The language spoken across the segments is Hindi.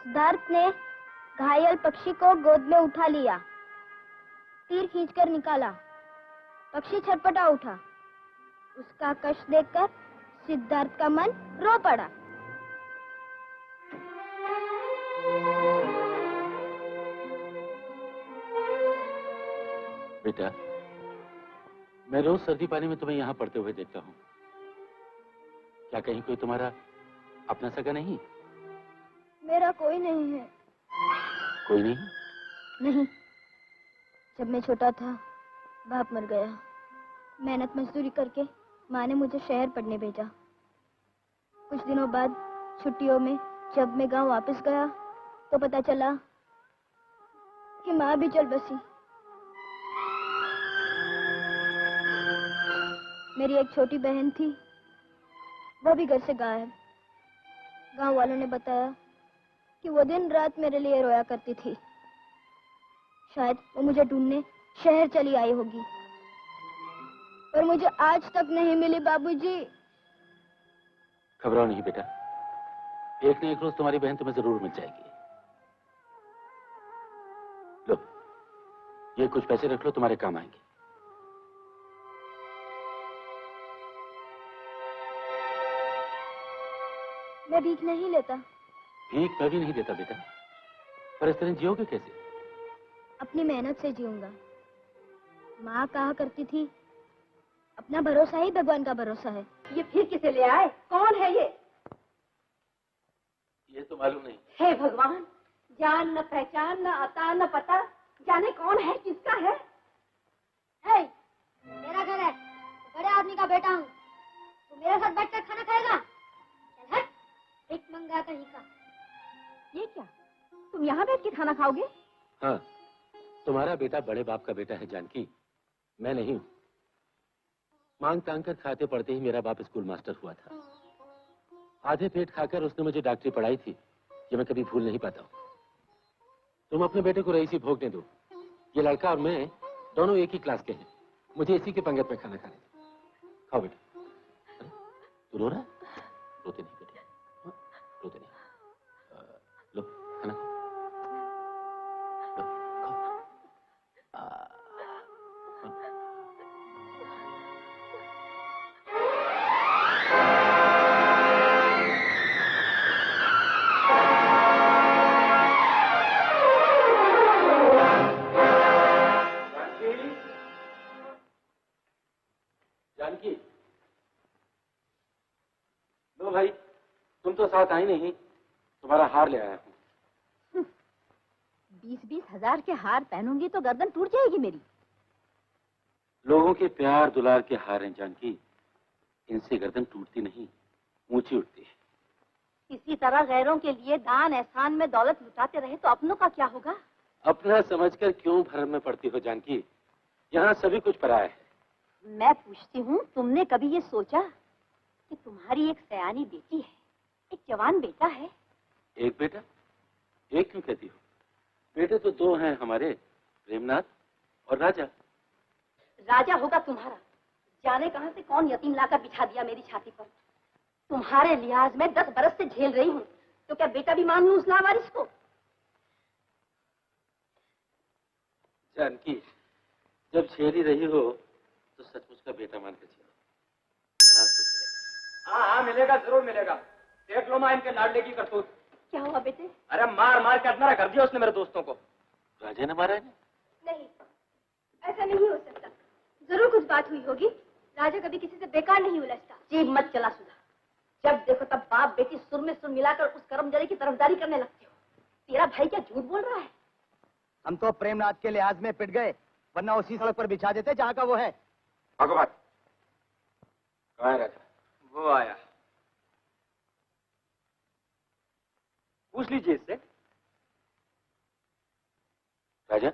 सिद्धार्थ ने घायल पक्षी को गोद में उठा लिया, तीर खींचकर निकाला। पक्षी छटपटा उठा। उसका कष्ट देखकर सिद्धार्थ का मन रो पड़ा। बेटा, मैं रोज सर्दी पानी में तुम्हें यहाँ पढ़ते हुए देखता हूँ। क्या कहीं कोई तुम्हारा अपना सगा नहीं? मेरा कोई नहीं है। कोई नहीं? नहीं। जब मैं छोटा था बाप मर गया। मेहनत मजदूरी करके माँ ने मुझे शहर पढ़ने भेजा। कुछ दिनों बाद छुट्टियों में जब मैं गांव वापस गया तो पता चला कि माँ भी चल बसी। मेरी एक छोटी बहन थी, वो भी घर से गायब। गांव वालों ने बताया कि वो दिन रात मेरे लिए रोया करती थी। शायद वो मुझे ढूंढने शहर चली आई होगी, पर मुझे आज तक नहीं मिली बाबूजी। घबराओ नहीं बेटा, एक न एक रोज तुम्हारी बहन तुम्हें जरूर मिल जाएगी। लो, ये कुछ पैसे रख लो, तुम्हारे काम आएंगे। मैं भीख नहीं लेता। भीख मैं भी नहीं देता बेटा, पर इस तरह जियोगे कैसे? अपनी मेहनत से जीऊंगा। माँ कहा करती थी, अपना भरोसा ही भगवान का भरोसा है। ये फिर किसे ले आए? कौन है ये? ये तो मालूम नहीं। हे भगवान, जान न पहचान, न अता न पता, जाने कौन है, किसका है? हे, मेरा घर है, बड़े आदमी का बेटा हूँ। तू मेरे साथ बैठकर खाना खाएगा? चल हट, एक मंगा कहीं का। ये क्या, तुम यहाँ बैठ के खाना खाओगे? हाँ, तुम्हारा बेटा बड़े बाप का बेटा है जानकी, मैं नहीं हूँ। मांग तांग कर खाते पढ़ते ही मेरा बाप स्कूल मास्टर हुआ था। आधे पेट खाकर उसने मुझे डॉक्टरी पढ़ाई थी, ये मैं कभी भूल नहीं पाता हूँ। तुम अपने बेटे को रईसी भोगने दो। ये लड़का और मैं दोनों एक ही क्लास के हैं। मुझे इसी के पंगत में खाना खाने दो। खाओ बेटा। तू रो रहा है? रोते नहीं बेटे, रोते नहीं। लो खाना खाओ। लो, खाओ। जानकी, लो भाई, तुम तो साथ आई नहीं, तुम्हारा हार ले आया हूँ। 20-20 हजार के हार पहनूंगी तो गर्दन टूट जाएगी मेरी। लोगों के प्यार दुलार के हार हैं जानकी, इनसे गर्दन टूटती नहीं, ऊंची उठती है। इसी तरह गैरों के लिए दान एहसान में दौलत लुटाते रहे तो अपनों का क्या होगा? अपना समझकर क्यों भरम में पड़ती हो जानकी? यहाँ सभी कुछ पराया है। मैं पूछती हूँ, तुमने कभी ये सोचा कि तुम्हारी एक सयानी बेटी है, एक जवान बेटा है? एक बेटा? एक क्यों कहती हो? बेटे तो दो हैं हमारे, प्रेमनाथ और राजा। राजा होगा तुम्हारा, जाने कहां से कौन यतीम लाकर बिछा दिया मेरी छाती पर। तुम्हारे लिहाज में 10 बरस से झेल रही हूँ, तो क्या बेटा भी मान लूं उस लावारिस को? जानकी, जब झेल ही रही हो तो सचमुच का बेटा मान के झेलो, बड़ा सुख मिलेगा। हाँ हाँ मिलेगा, जरूर मिलेगा। देख लो मां इनके लाडले की करतूत। क्या हुआ बेटे? अरे मार मार के अधमरा कर दिया उसने मेरे दोस्तों को। राजा ने मारा है? नहीं, ऐसा नहीं हो सकता। जरूर कुछ बात हुई होगी। राजा कभी किसी से बेकार नहीं उलझता। जीभ मत चला सुधा, जब देखो तब बाप बेटी सुर में सुर मिलाकर उस कर्मजरी की तरफदारी करने लगते हो। तेरा भाई क्या झूठ बोल रहा है? हम तो प्रेमनाथ के लिहाज में पिट गए, वरना उसी सड़क पर बिछा देते जहाँ का वो है। भगवान, कहाँ है राजा? वो आया, पूछ लीजिए इससे। राजा,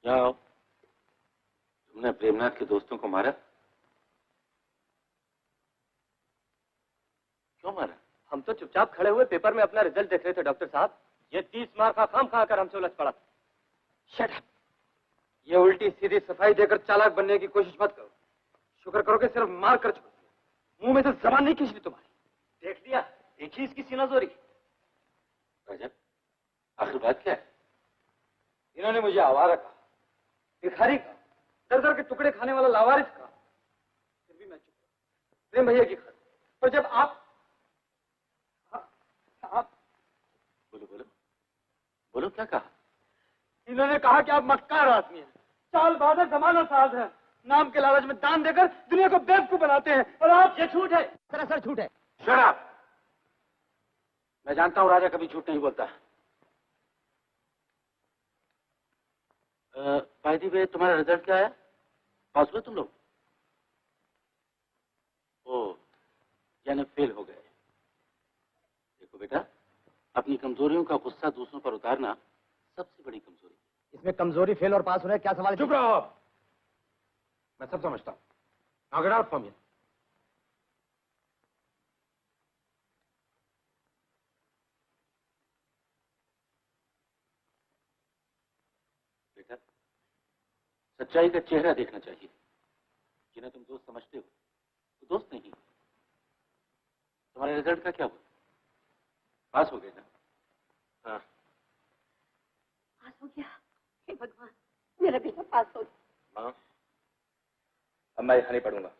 यहाँ आओ। तुमने प्रेमनाथ के दोस्तों को मारा? क्यों मारा? हम तो चुपचाप खड़े हुए पेपर में अपना रिजल्ट देख रहे थे डॉक्टर साहब। ये 30 मार्क का खाम खाकर हमसे उलझ पड़ा। Shut up! ये उल्टी सीधी सफाई देकर चालाक बनने की कोशिश मत करो। शुक्र करो कि सिर्फ मार कर छोड़ दिया, मुंह में से जबान नहीं खींच ली तुम्हारी। देख लिया, एक ही इसकी सीनाजोरी। बात क्या है? इन्होंने मुझे आवारा कहा, भिखारी कहा, दर दर के टुकड़े खाने वाला लावारिस कहा। फिर भी मैं चुप रहा, प्रेम भैया की खातिर। पर जब आप बोलो बोलो बोलो, क्या कहा? इन्होंने कहा कि आप मक्कार आदमी हैं, चालबाज है, जमाना साज है, नाम के लालच में दान देकर दुनिया को बेवकूफ बनाते हैं, और आप ये झूठ है। सरासर झूठ है। Shut up! मैं जानता हूं राजा कभी झूठ नहीं बोलता। बाय द वे, तुम्हारा रिजल्ट क्या आया? पास हुए तुम लोग? ओह, यानी फेल हो गए। देखो बेटा, अपनी कमजोरियों का गुस्सा दूसरों पर उतारना सबसे बड़ी कमजोरी है। इसमें कमजोरी, फेल और पास होने क्या सवाल है? चुप रहो आप। मैं सब समझता हूं। Now get out from here. बेटा, सच्चाई का चेहरा देखना चाहिए। जिन्हें तुम दोस्त समझते हो तो दोस्त नहीं। तुम्हारे रिजल्ट का क्या हुआ? पास हो गए ना? हाँ। पास हो गया। हे भगवान, मेरा बेटा पास हो गया। माँ, अब मैं यहाँ नहीं पढ़ूंगा,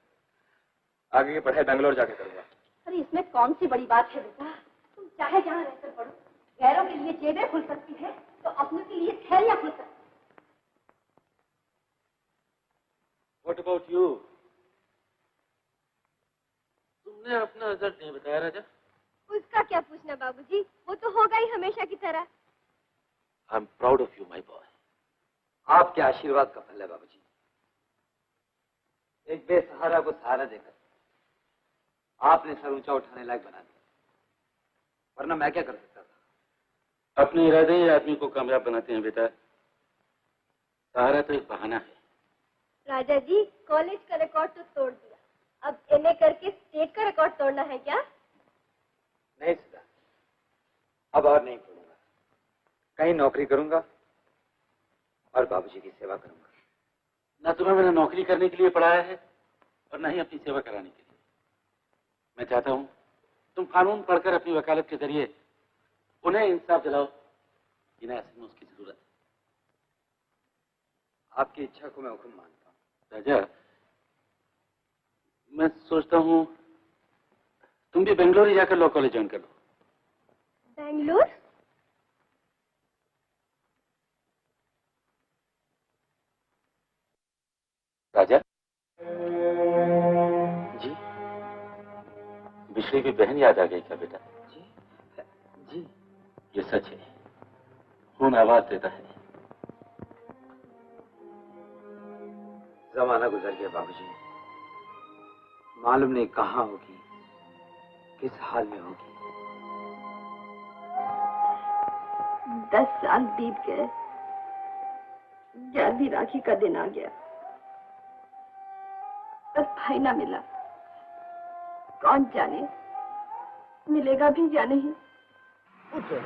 आगे की पढ़ाई बेंगलोर जाके करूंगा। अरे इसमें कौन सी बड़ी बात है बेटा, तुम चाहे जहाँ रहकर पढ़ो। गैरों के लिए जेबें खुल सकती है तो अपनों के लिए थैलियां खुल सकती है। What about you? तुमने अपना रिजल्ट नहीं बताया राजा? उसका क्या पूछना बाबूजी, वो तो होगा ही हमेशा की तरह। I am proud of you my boy. आपके आशीर्वाद का फल है बाबूजी। एक बेसहारा को सहारा देकर आपने सर ऊंचा उठाने लायक बना दिया, वरना मैं क्या कर सकता था। अपने इरादे ही आदमी को कामयाब बनाते हैं बेटा। सहारा तो एक बहाना है। राजा जी, कॉलेज का रिकॉर्ड तो तोड़ दिया, अब एमए करके स्टेट का रिकॉर्ड तोड़ना है क्या? नहीं सुधा, अब और नहीं पढ़ूंगा, कहीं नौकरी करूंगा और बाबूजी की सेवा करूंगा। ना तुम्हें मैंने नौकरी करने के लिए पढ़ाया है और ना ही अपनी सेवा कराने के लिए। मैं चाहता हूं तुम कानून पढ़कर अपनी वकालत के जरिए उन्हें इंसाफ दिलाओ जिन्हें असल में उसकी जरूरत है। आपकी इच्छा को मैं हुक्म मानता हूँ। राजा, मैं सोचता हूं तुम भी बेंगलोर ही जाकर लॉ कॉलेज ज्वाइन कर लो। बेंगलुरु? राजा जी, बिछड़ी की बहन याद आ गई क्या बेटा? जी जी, ये सच है, खून आवाज देता है। जमाना गुजर गया बाबूजी, मालूम नहीं कहाँ होगी, किस हाल में होगी। 10 साल बीत गए, 11वीं राखी का दिन आ गया, पर भाई ना मिला। कौन जाने मिलेगा भी या नहीं। सबसे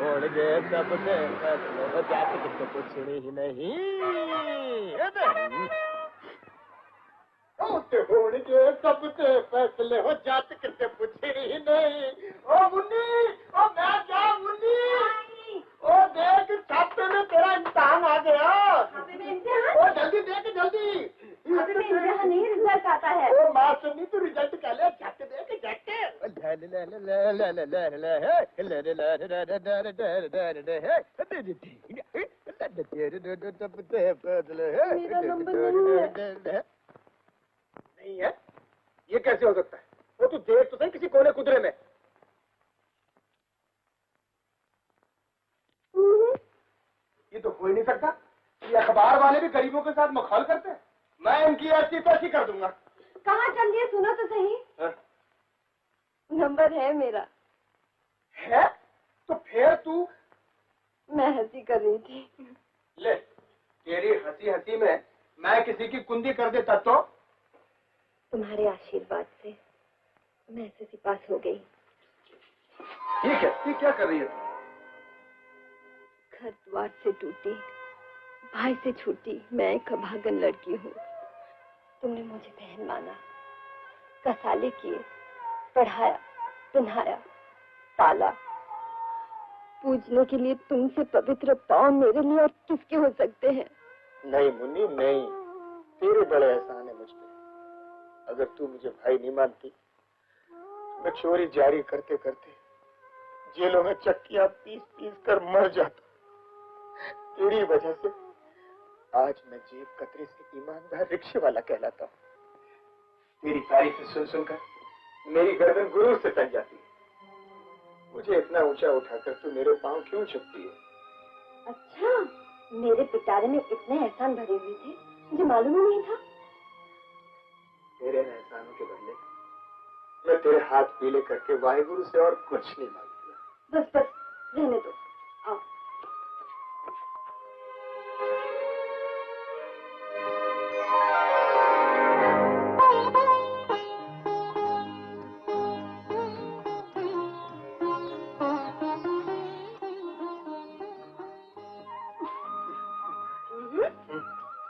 फैसले हो जाते किसे पूछे ही नहीं। ओ मुन्नी, ओ मैं क्या मुन्नी, ओ देख छापे में तेरा इम्तिहान आ गया। ओ जल्दी देख जल्दी। अभी मैं इम्तिहान नहीं, रिजल्ट आता है। ओ माँ सुनी तू रिजल्ट कह ले, झट देख झट। मेरा नंबर नहीं है। नहीं है? ये कैसे हो सकता है? वो तू देख तो सही किसी कोने कुदरे में। ये तो हो ही नहीं सकता। ये अखबार वाले भी गरीबों के साथ मखौल करते हैं। मैं इनकी ऐसी तैसी कर दूंगा। कहाँ चल दिए, सुनो तो सही। हाँ? नंबर है मेरा। है? तो फिर तू मैं हंसी कर रही थी। ले, तेरी हंसी हंसी में मैं किसी की कुंदी कर देता तो? तुम्हारे आशीर्वाद से मैं एसएससी पास हो गई। ठीक है, ये क्या कर रही है तू? घर द्वार से टूटी, भाई से छूटी, मैं एक अभागन लड़की हूँ। तुमने मुझे बहन माना, कसाले किए, पढ़ाया, पहनाया, पाला, पूजने के लिए तुमसे पवित्र पाँव मेरे लिए और किसके हो सकते हैं? नहीं मुन्नी नहीं, तेरे बड़े एहसान है मुझ पे। अगर तू मुझे भाई नहीं मानती, मैं चोरी जारी करते करते जेलों में चक्कियां पीस पीस कर मर जाता। तेरी वजह से आज मैं जेब कतरे से ईमानदार रिक्शे वाला कहलाता हूँ। तेरी तारीफ सुन सुनकर मेरी गर्दन गुरूर से तन जाती है। मुझे इतना ऊंचा उठाकर तू मेरे पांव क्यों छुपती है? अच्छा, मेरे पिटारे में इतने एहसान भरे हुए थे, मुझे मालूम ही नहीं था। तेरे एहसानों के बदले मैं तेरे हाथ पीले करके वाहिगुरु से और कुछ नहीं मांगती। बस बस रहने दो, आओ।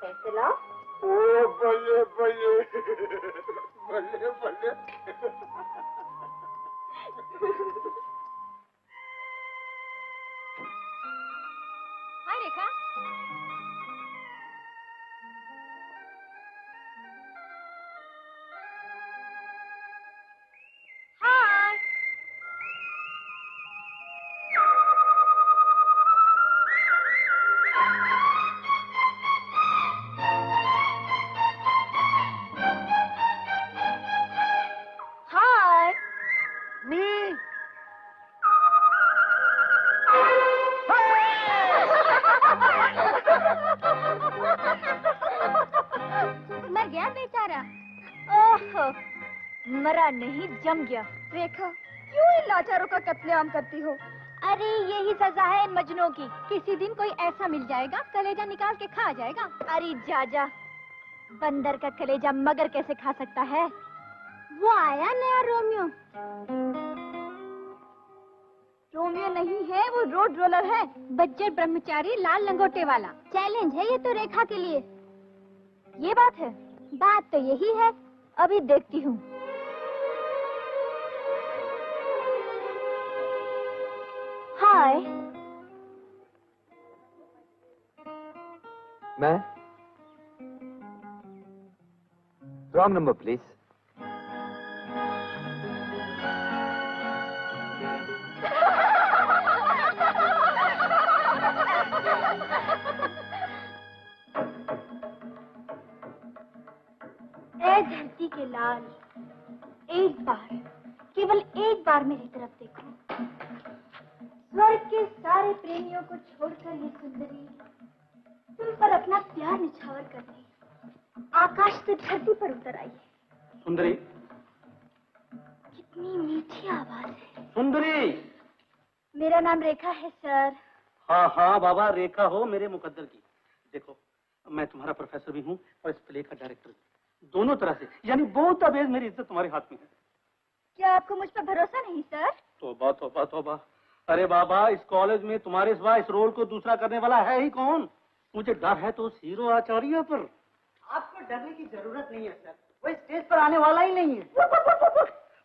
पैसे लाओ। ओ बल्ले बल्ले बल्ले बल्ले। हाय रेखा। हाय। हाय। मी मर गया बेचारा। ओहो, मरा नहीं, जम गया। रेखा, क्यों इन लाचारों का कत्लेआम करती हो? अरे यही सजा है इन मजनूं की। किसी दिन कोई ऐसा मिल जाएगा, कलेजा निकाल के खा जाएगा। अरे जा, बंदर का कलेजा मगर कैसे खा सकता है? वो आया नया रोमियो। रोमियो नहीं है, वो रोड रोलर है, बज्जर ब्रह्मचारी लाल लंगोटे वाला। चैलेंज है ये तो रेखा के लिए। ये बात है? बात तो यही है, अभी देखती हूँ। हाय। मैं रॉन्ग नंबर प्लीज। ए धरती के लाल, एक बार, केवल एक बार मेरी तरफ देखो। स्वर्ग के सारे प्रेमियों को छोड़कर ये सुंदरी तुम पर अपना प्यार निछावर करने आकाश से धरती पर उतर आई है। सुंदरी, कितनी मीठी आवाज है। सुंदरी। मेरा नाम रेखा है सर। हाँ हाँ बाबा, रेखा हो मेरे मुकद्दर की। देखो, मैं तुम्हारा प्रोफेसर भी हूँ और इस प्ले का डायरेक्टर भी, दोनों तरह से, यानी बोथ द वेज मेरी इज्जत तुम्हारे हाथ में है। क्या आपको मुझ पर भरोसा नहीं सर? तौबा तौबा तौबा। अरे बाबा, इस कॉलेज में तुम्हारे सिवा इस रोल को दूसरा करने वाला है ही कौन? मुझे डर है तो उस हीरो आचार्य पर। आपको डरने की जरूरत नहीं है सर, वो स्टेज पर आने वाला ही नहीं है।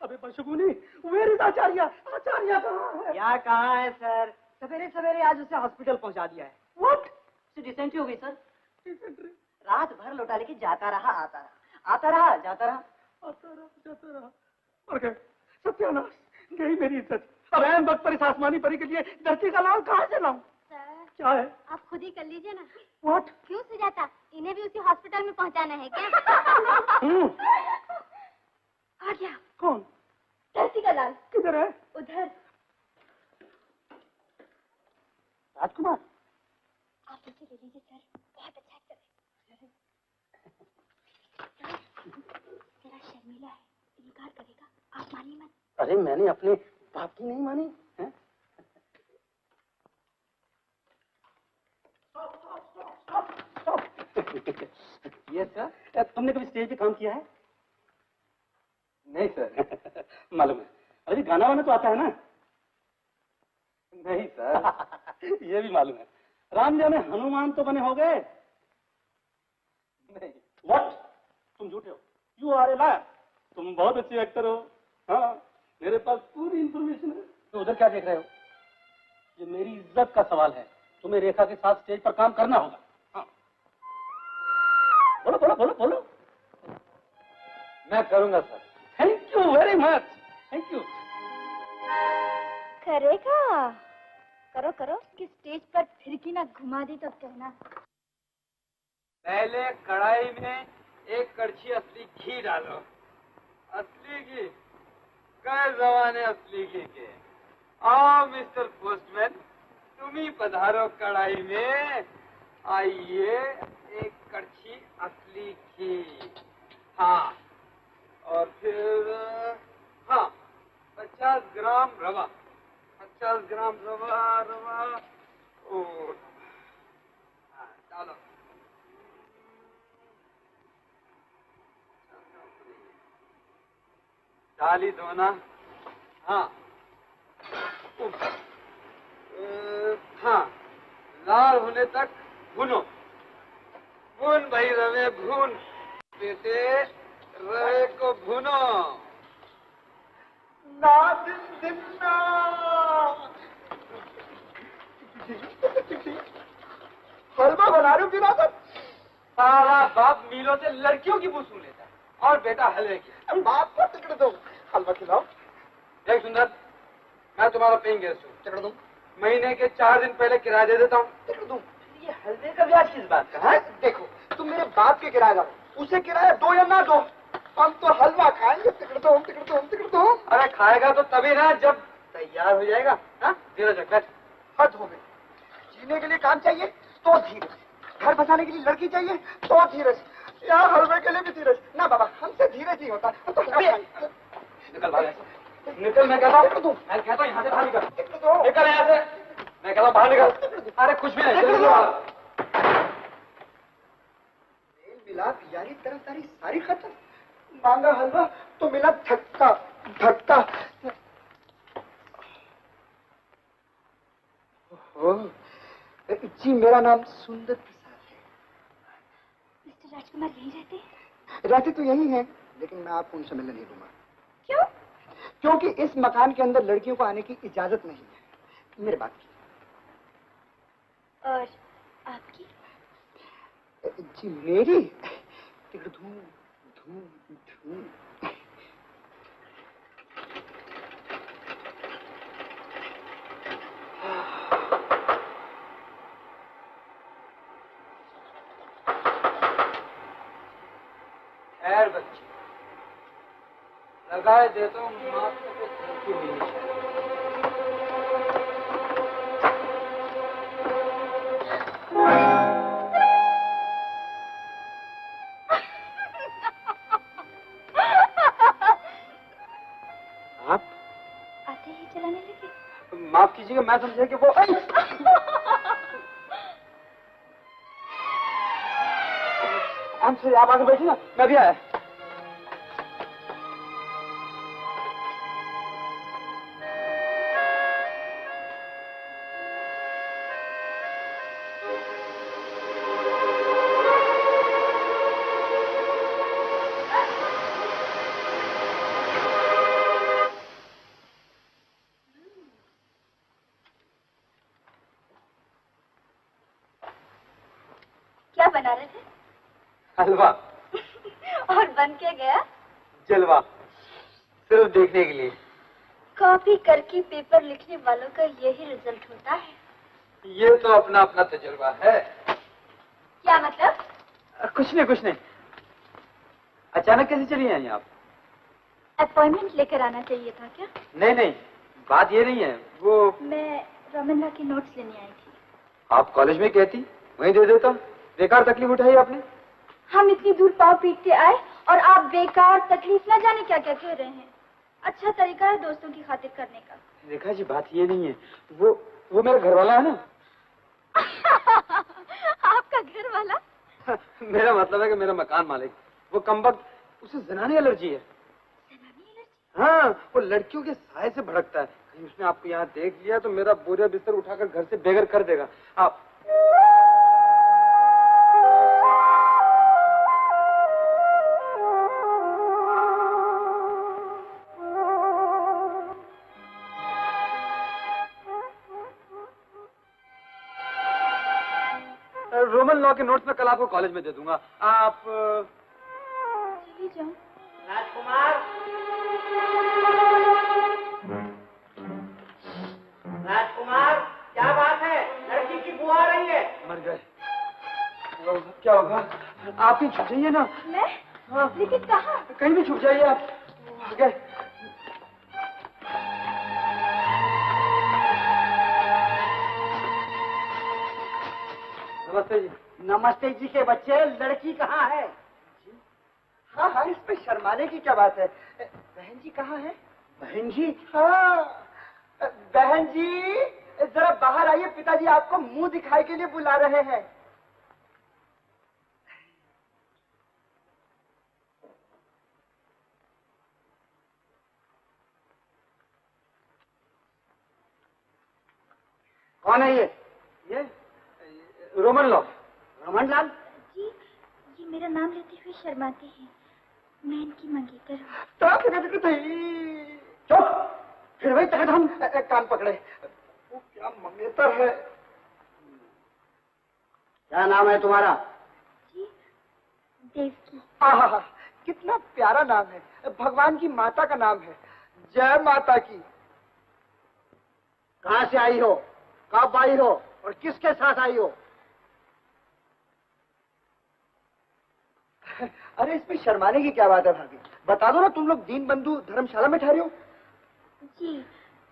अबे बशगुनी, वेयर इज आचार्य? आचार्य कहाँ है? क्या कहा है सर, सवेरे सवेरे आज उसे हॉस्पिटल पहुंचा दिया है। व्हाट? डिसेंट्री हो गई सर। रात भर लौटा लेके जाता रहा, आता रहा, आता रहा, जाता रहा, आता रहा, जाता रहा। और क्या? सत्यानाश, गई मेरी इज्जत। अब ऐन वक्त पर इस आसमानी परी के लिए धरती का लाल कहाँ से लाऊं? सर, क्या है? आप खुद ही कर लीजिए ना। व्हाट? क्यों सुजाता, इन्हें भी उसी हॉस्पिटल में पहुंचाना है क्या? आ गया। कौन? धरती का लाल। किधर है? उधर। राजकुमार। आप इसे ले लीजिए सर, बहुत अच्छा एक्टर है। जरा शर्मीला है, इनकार करेगा, आप मानिए मत। अरे मैंने अपने बाप की नहीं मानी है? ये सर, तुमने कभी स्टेज पे काम किया है? नहीं सर। मालूम है। अरे गाना वाना तो आता है ना? नहीं सर। ये भी मालूम है। राम जाने हनुमान तो बने हो गए? नहीं। व्हाट? तुम झूठे हो। You are a liar. तुम बहुत अच्छे एक्टर हो। हाँ, मेरे पास पूरी इंफॉर्मेशन है। तो उधर क्या देख रहे हो? ये मेरी इज्जत का सवाल है। तुम्हें रेखा के साथ स्टेज पर काम करना होगा। हाँ। बोलो बोलो बोलो बोलो। मैं करूंगा sir. Thank you very much. Thank you. करेगा? करो करो। कि स्टेज पर फिरकी ना घुमा दी तो कहना। पहले कढ़ाई में एक कड़छी असली घी डालो। असली घी? कई जमाने असली घी के। आओ मिस्टर पोस्टमैन, तुम ही पधारो कढ़ाई में। आइए, एक कड़छी असली घी। हाँ, और फिर हाँ 50 ग्राम रवा। 50 ग्राम रवा। रवा ओ हाँ, डालो। डाली दो ना। हाँ हाँ, लाल होने तक भूनो। भून भाई रवे, भून बेटे, रवे को भूनो। ना दिन दिन ना। हलवा बना रही हूँ कि ना सर? सारा बाप मीलों से लड़कियों की पूछूं लेता है और बेटा हलवे की। बाप को टिकट दो, हलवा खिलाओ। देख सुंदर, मैं तुम्हारा पेइंग गेस्ट हूँ। टिकट दो। महीने के 4 दिन पहले किराया दे देता हूँ। टिकट दो। ये हलवे का ब्याज किस बात का है? देखो, तुम मेरे बाप के किराएदार हो, उसे किराया दो या ना दो, हम तो हलवा खाएंगे। टिकट दो, टिकट दो, टिकट दो। अरे खाएगा तो तभी ना जब तैयार हो जाएगा। हाँ, धीरज रख। हद हो गई। जीने के लिए काम चाहिए तो धीरज, घर बसाने के लिए लड़की चाहिए तो धीरज, यहाँ हलवे के लिए भी धीरज। ना बाबा, हमसे धीरज नहीं होता। तो निकल भाग, निकल। मैं कहता हूँ, मैं कहता हूँ यहाँ से बाहर निकल। निकल यहाँ से, मैं कहता हूँ बाहर निकल। अरे कुछ भी नहीं, चल मेल मिलाप यारी तरफदारी सारी खत्म। मांगा हलवा तो मिला धक्का धक्का। जी, मेरा नाम सुंदर प्रसाद है। मिस्टर राजकुमार यहीं रहते हैं? रहते तो यही हैं, लेकिन मैं आपको उनसे मिलने नहीं दूंगा। क्यों? क्योंकि इस मकान के अंदर लड़कियों को आने की इजाजत नहीं है। मेरे बात की। और आपकी? जी मेरी? टिकट धूम धूम धूम। खैर बच्चे, लगाए देता हूँ मास्टर को धमकी मिली है। आप आते ही चलाने लगे? माफ कीजिएगा, मैं समझा कि वो हमसे आप आगे बैठिए ना, मैं भी आया। क्या बना रहे थे? हलवा। और बन के गया? जलवा, सिर्फ देखने के लिए। कॉपी करके पेपर लिखने वालों का यही रिजल्ट होता है। ये तो अपना अपना तजुर्बा है। क्या मतलब? कुछ नहीं। अचानक कैसे चली आई आप? अपॉइंटमेंट लेकर आना चाहिए था क्या? नहीं, बात ये नहीं है। वो मैं रमनला की नोट्स लेने आई थी। आप कॉलेज में कहती, वहीं दे देता। बेकार तकलीफ उठाई आपने। हम इतनी दूर पाँव पीटते आए और आप बेकार तकलीफ न जाने क्या क्या कह रहे हैं। अच्छा तरीका है दोस्तों की खातिर करने का। रेखा जी, बात ये नहीं है। वो मेरा घर वाला है ना। आपका घर वाला? मेरा मतलब है कि मेरा मकान मालिक। वो कमबख्त, उसे जनानी एलर्जी है। जनानी एलर्जी? हाँ, वो लड़कियों के साय से भड़कता है। कहीं उसने आपको यहाँ देख लिया तो मेरा बोरिया बिस्तर उठाकर घर से बेघर कर देगा। आप रोमन लॉ के नोट्स में कल आपको कॉलेज में दे दूंगा। आप चली जाओ। राजकुमार, राजकुमार, क्या बात है? लड़की की बुआ आ रही है। मर गए। क्या होगा? आप ही छुप जाइए ना। मैं? हाँ। लेकिन कहाँ? कहीं भी छुप जाइए आप। गए। नमस्ते जी। नमस्ते जी के बच्चे, लड़की कहाँ है? हाँ हाँ, इसमें शर्माने की क्या बात है? बहन जी कहाँ है? बहन जी? हाँ, बहन जी जरा बाहर आइए, पिताजी आपको मुंह दिखाई के लिए बुला रहे हैं। कौन है ये रोमन लॉ। रमन लाल? जी, ये मेरा नाम लेते हुए शर्माते हैं। मैं इनकी मंगेतर हूँ। चुप, फिर वही तक हम कान पकड़े। वो क्या मंगेतर है? क्या नाम है तुम्हारा? जी, देवकी। आहा, कितना प्यारा नाम है। भगवान की माता का नाम है। जय माता की। कहाँ से आई हो? कब आई हो? और किसके साथ आई हो? अरे इसमें शर्माने की क्या बात है भाभी? बता दो ना, तुम लोग दीन बंधु धर्मशाला में ठहरे हो। जी,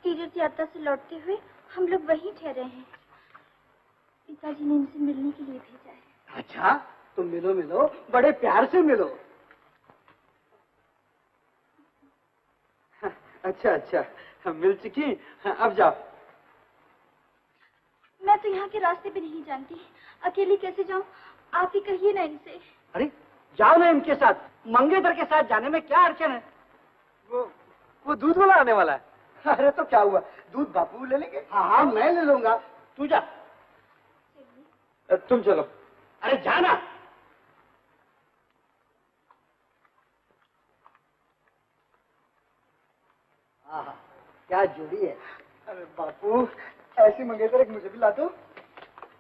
तीर्थ यात्रा से लौटते हुए हम लोग वहीं ठहरे हैं। पिताजी ने इनसे मिलने के लिए भेजा है। अच्छा, तो मिलो मिलो, बड़े प्यार से मिलो। अच्छा अच्छा, मिल चुकी। अब जाओ। मैं तो यहाँ के रास्ते भी नहीं जानती, अकेली कैसे जाऊँ? आप ही कहिए ना इनसे। अरे जाओ ना इनके साथ। मंगेतर के साथ जाने में क्या अड़चन है? वो दूध वाला आने वाला है। अरे तो क्या हुआ, दूध बापू ले लेंगे। हाँ हाँ, मैं ले लूंगा, तू जा। तुम चलो। अरे जाना। हाँ, क्या जोड़ी है। अरे बापू, ऐसी मंगेतर एक मुझे भी ला दो।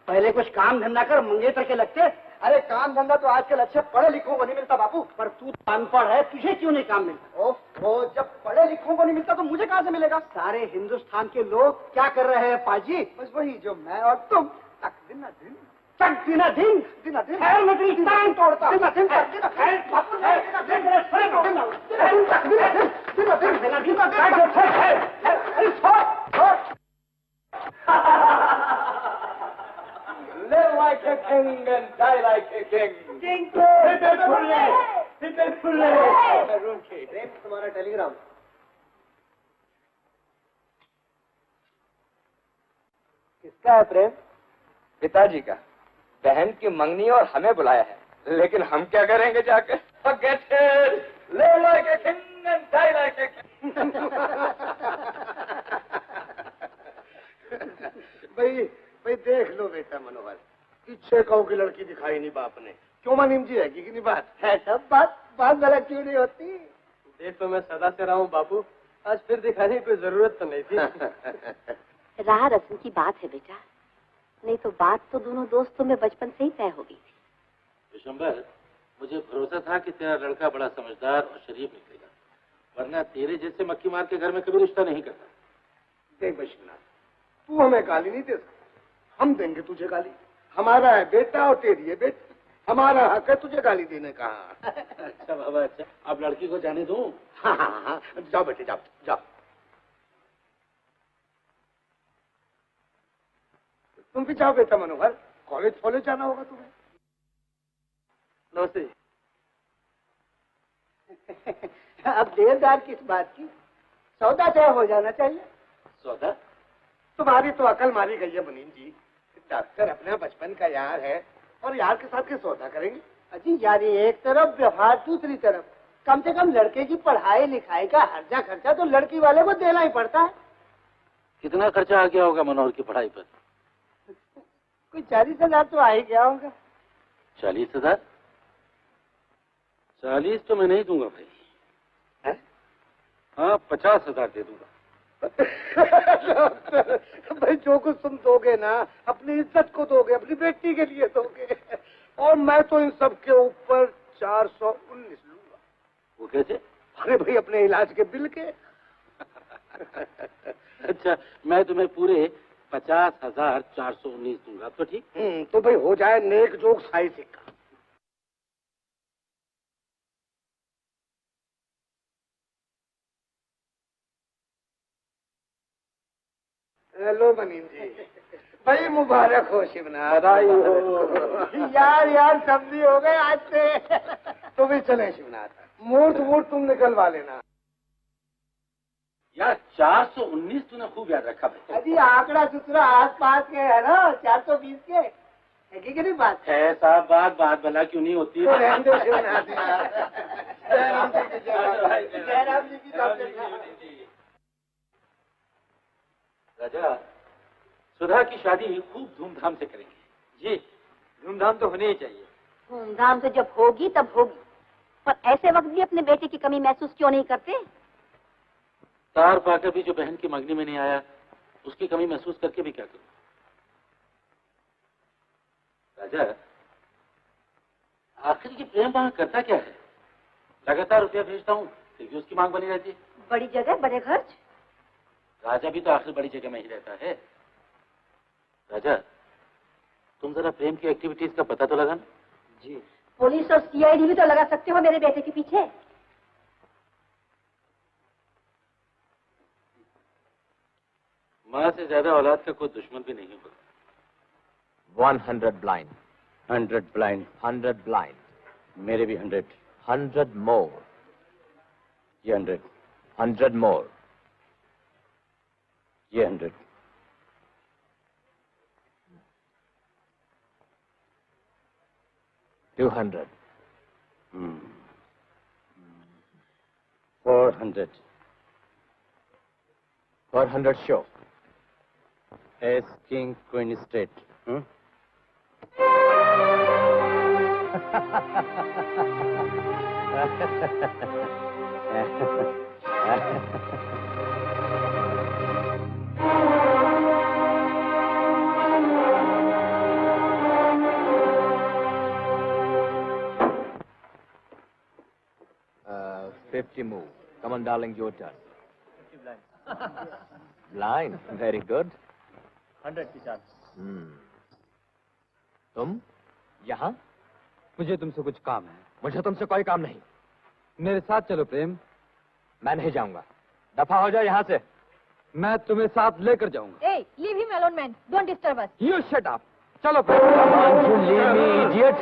पहले कुछ काम धंधा कर, मंगेतर के लगते। अरे काम धंधा तो आजकल अच्छे पढ़े लिखों को नहीं मिलता बापू। पर तू अनपढ़ है, तुझे क्यों नहीं काम मिलता? ओह, जब पढ़े लिखों को नहीं मिलता तो मुझे कहाँ से मिलेगा? सारे हिंदुस्तान के लोग क्या कर रहे हैं पाजी? बस वही जो मैं और तुम। तक दिन न दिन, तक दिन दिन दिन न दिन। खैर मैं तेरी टांग तोड़ता हूँ। दिन न दिन, दिन न खैर, बापू, खैर, दिन न दिन, दिन न दिन, दिन न दिन, दिन न दिन, दिन न दिन, अरे छोड़। Live like a king and die like a king. प्रेम, तुम्हारा टेलीग्राम। किसका है प्रेम? पिताजी का। बहन की मंगनी और हमें बुलाया है, लेकिन हम क्या करेंगे जाकर? Forget it. Live like a king and die like a king. भाई देख लो बेटा मनोहर, पीछे कहो की लड़की दिखाई नहीं बाप ने। क्यों मनीम जी है कि नहीं बात है? तब बात गलत क्यों नहीं होती? देख तो मैं सदा से रहा हूँ बापू, आज फिर दिखाने की कोई जरूरत तो नहीं थी। राह रस्म की बात है बेटा, नहीं तो बात तो दोनों दोस्तों में बचपन से ही तय हो गई थी। विशंबर, मुझे भरोसा था कि तेरा लड़का बड़ा समझदार और शरीफ निकलेगा, वरना तेरे जैसे मक्खी मार के घर में कभी रिश्ता नहीं करता। देख बशनाथ, तू हमें गाली नहीं दे सकता, हम देंगे तुझे गाली। हमारा है बेटा और तेरी है बेटी, हमारा हक है तुझे गाली देने का। अच्छा बाबा, अच्छा, अब लड़की को जाने दूं? हाँ, जाओ बेटे, जाओ जाओ। तुम भी जाओ बेटा मनोहर, कॉलेज जाना होगा तुम्हें। नमस्ते। अब देरदार किस बात की? सौदा तय हो जाना चाहिए। सौदा? तुम्हारी तो अकल मारी गई है मुनीम जी। डॉक्टर अपना बचपन का यार है और यार के साथ के सौदा करेंगे। अजी यारी एक तरफ, व्यवहार दूसरी तरफ। कम से कम लड़के की पढ़ाई लिखाई का हर्जा खर्चा तो लड़की वाले को देना ही पड़ता है। कितना खर्चा आ गया होगा मनोहर की पढ़ाई पर? कोई 40,000 तो आ ही गया होगा। 40,000? 40 तो मैं नहीं दूंगा भाई। है? हाँ, 50,000 दे दूंगा। डॉक्टर, भाई जो कुछ तुम दोगे ना, अपनी इज्जत को दोगे, अपनी बेटी के लिए दोगे। और मैं तो इन सब के ऊपर 419 लूंगा। वो कैसे? अरे भाई अपने इलाज के बिल के। अच्छा, मैं तुम्हें पूरे 50,419 दूंगा, तो ठीक? तो भाई हो जाए नेक जोक साई सिक्का। हेलो मनीम जी, भाई मुबारक हो शिवनाथ। बधाई हो। यार सब्जी हो गए आज से। तो भी चले शिवनाथ, मूर्त तुम निकलवा लेना। यार 419 तूने खूब याद रखा भाई। अजी आंकड़ा सुथरा आस पास के है ना, 420 के है कि नहीं बात है साहब, बात भला क्यों नहीं होती? तो रहने दो शिवनाथ यार। जयराम जी की जयराम जी की राजा, सुधा की शादी खूब धूमधाम से करेंगे। जी, धूमधाम तो होनी ही चाहिए। धूमधाम तो जब होगी तब होगी, पर ऐसे वक्त भी अपने बेटे की कमी महसूस क्यों नहीं करते? तार पाकर भी जो बहन की मंगनी में नहीं आया, उसकी कमी महसूस करके भी क्या करूं? राजा, आखिर ये प्रेम वहां करता क्या है? लगातार रुपया भेजता हूँ, फिर भी उसकी मांग बनी रहती है। बड़ी जगह बड़े खर्च। राजा भी तो आखिर बड़ी जगह में ही रहता है। राजा, तुम जरा प्रेम की एक्टिविटीज का पता तो लगाना। जी, पुलिस और सीआईडी भी तो लगा सकते हो मेरे बेटे के पीछे। माँ से ज्यादा औलाद का कोई दुश्मन भी नहीं होगा। 100 blind. 100 ब्लाइंड। 100 blind. मेरे भी 100। 100 more. ये 100। 100 more. ये 100। 200. 400। 400 show. S king queen state. Uh, 50 move. Come on, darling, your turn. 50 blind. Blind? Very good. 100 की चाल। तुम यहाँ? मुझे तुमसे कुछ काम है। मुझे तुमसे कोई काम नहीं। मेरे साथ चलो प्रेम। मैं नहीं जाऊंगा। दफा हो जाओ यहाँ से। मैं तुम्हें साथ लेकर जाऊंगा। Hey, leave him alone, man. Don't disturb us. You shut up. चलो Come on, you leave me, idiot.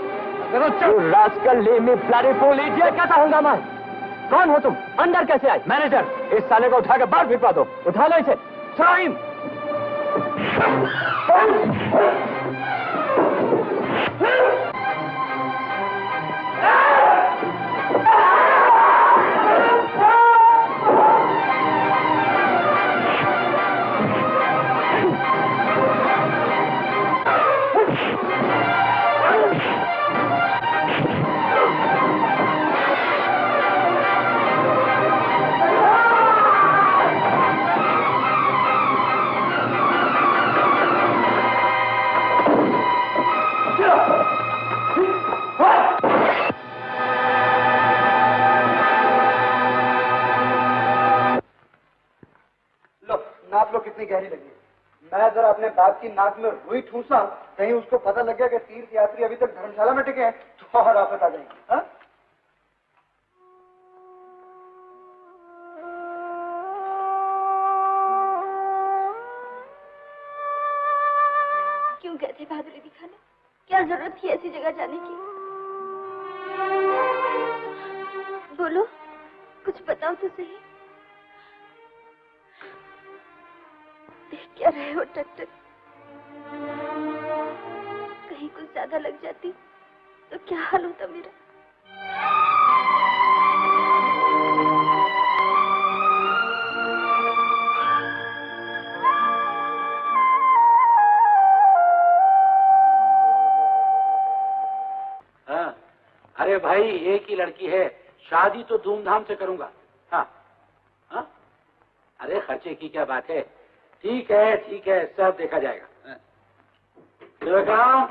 You rascal, leave me, bloody fool, idiot. क्या था हंगामा? कौन हो तुम? अंदर कैसे आए? मैनेजर, इस साले को उठा के बाहर भिजवा दो। उठा लो इसे। Throw him. नाप लो कितनी गहरी लगी है। मैं जरा अपने बाप की नाक में रुई ठूसा, कहीं उसको पता लग गया कि तीर्थ यात्री अभी तक धर्मशाला में टिके हैं, तो और आफत आ जाएगी। हाँ? क्यों गए थे बहादुरी दिखाने? क्या जरूरत थी ऐसी जगह जाने की? बोलो, कुछ बताओ तो सही। देख क्या रहे हो टक टक? कहीं कुछ ज्यादा लग जाती तो क्या हाल होता मेरा? हाँ, अरे भाई एक ही लड़की है, शादी तो धूमधाम से करूंगा। हाँ हाँ, अरे खर्चे की क्या बात है, ठीक है, सब देखा जाएगा। शिवराम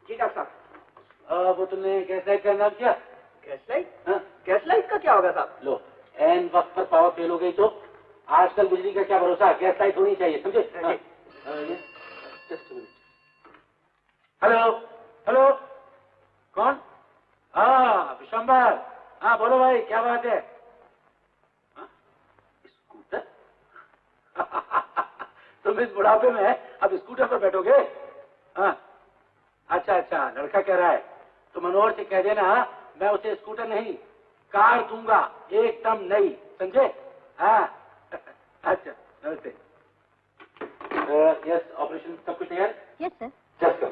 जी डॉक्टर साहब। वो तुमने गैस लाइट का नाम किया? Gas light? गैस लाइट का क्या होगा साहब? लो, एन वक्त पर पावर फेल हो गई तो आजकल बिजली का क्या भरोसा, गैस लाइट होनी चाहिए, समझे? हेलो हेलो, कौन? हाँ विशंबर, हाँ बोलो भाई, क्या बात है? स्कूटर? तुम इस बुढ़ापे में अब स्कूटर पर बैठोगे? हाँ अच्छा, लड़का कह रहा है तो मनोहर से कह देना मैं उसे स्कूटर नहीं कार दूंगा, एकदम नई, समझे? हाँ अच्छा, नमस्ते। यस, ऑपरेशन सब कुछ तैयार? Yes sir. Just come.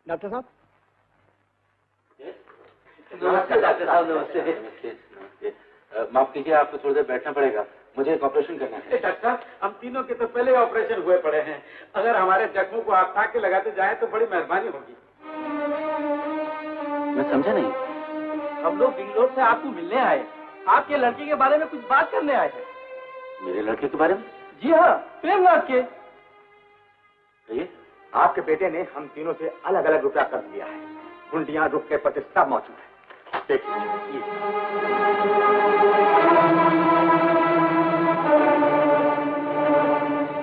Doctor साहब। नमस्ते डॉक्टर साहब, नमस्ते। माफ कीजिए, आपको थोड़ी देर बैठना पड़ेगा, मुझे एक ऑपरेशन करना है। डॉक्टर साहब, हम तीनों के तो पहले ऑपरेशन हुए पड़े हैं, अगर हमारे जख्मों को आप ताके लगाते जाए तो बड़ी मेहरबानी होगी। मैं समझा नहीं। हम लोग बेंगलोर से आपको मिलने आए, आपके लड़के के बारे में कुछ बात करने आए हैं। मेरे लड़के के बारे में? जी हाँ, प्रेमनाथ के। ये आपके बेटे ने हम तीनों से अलग अलग रुपया कर्ज लिया है, हुंडियां रुपये पत्र सब मौजूद है, देखिए।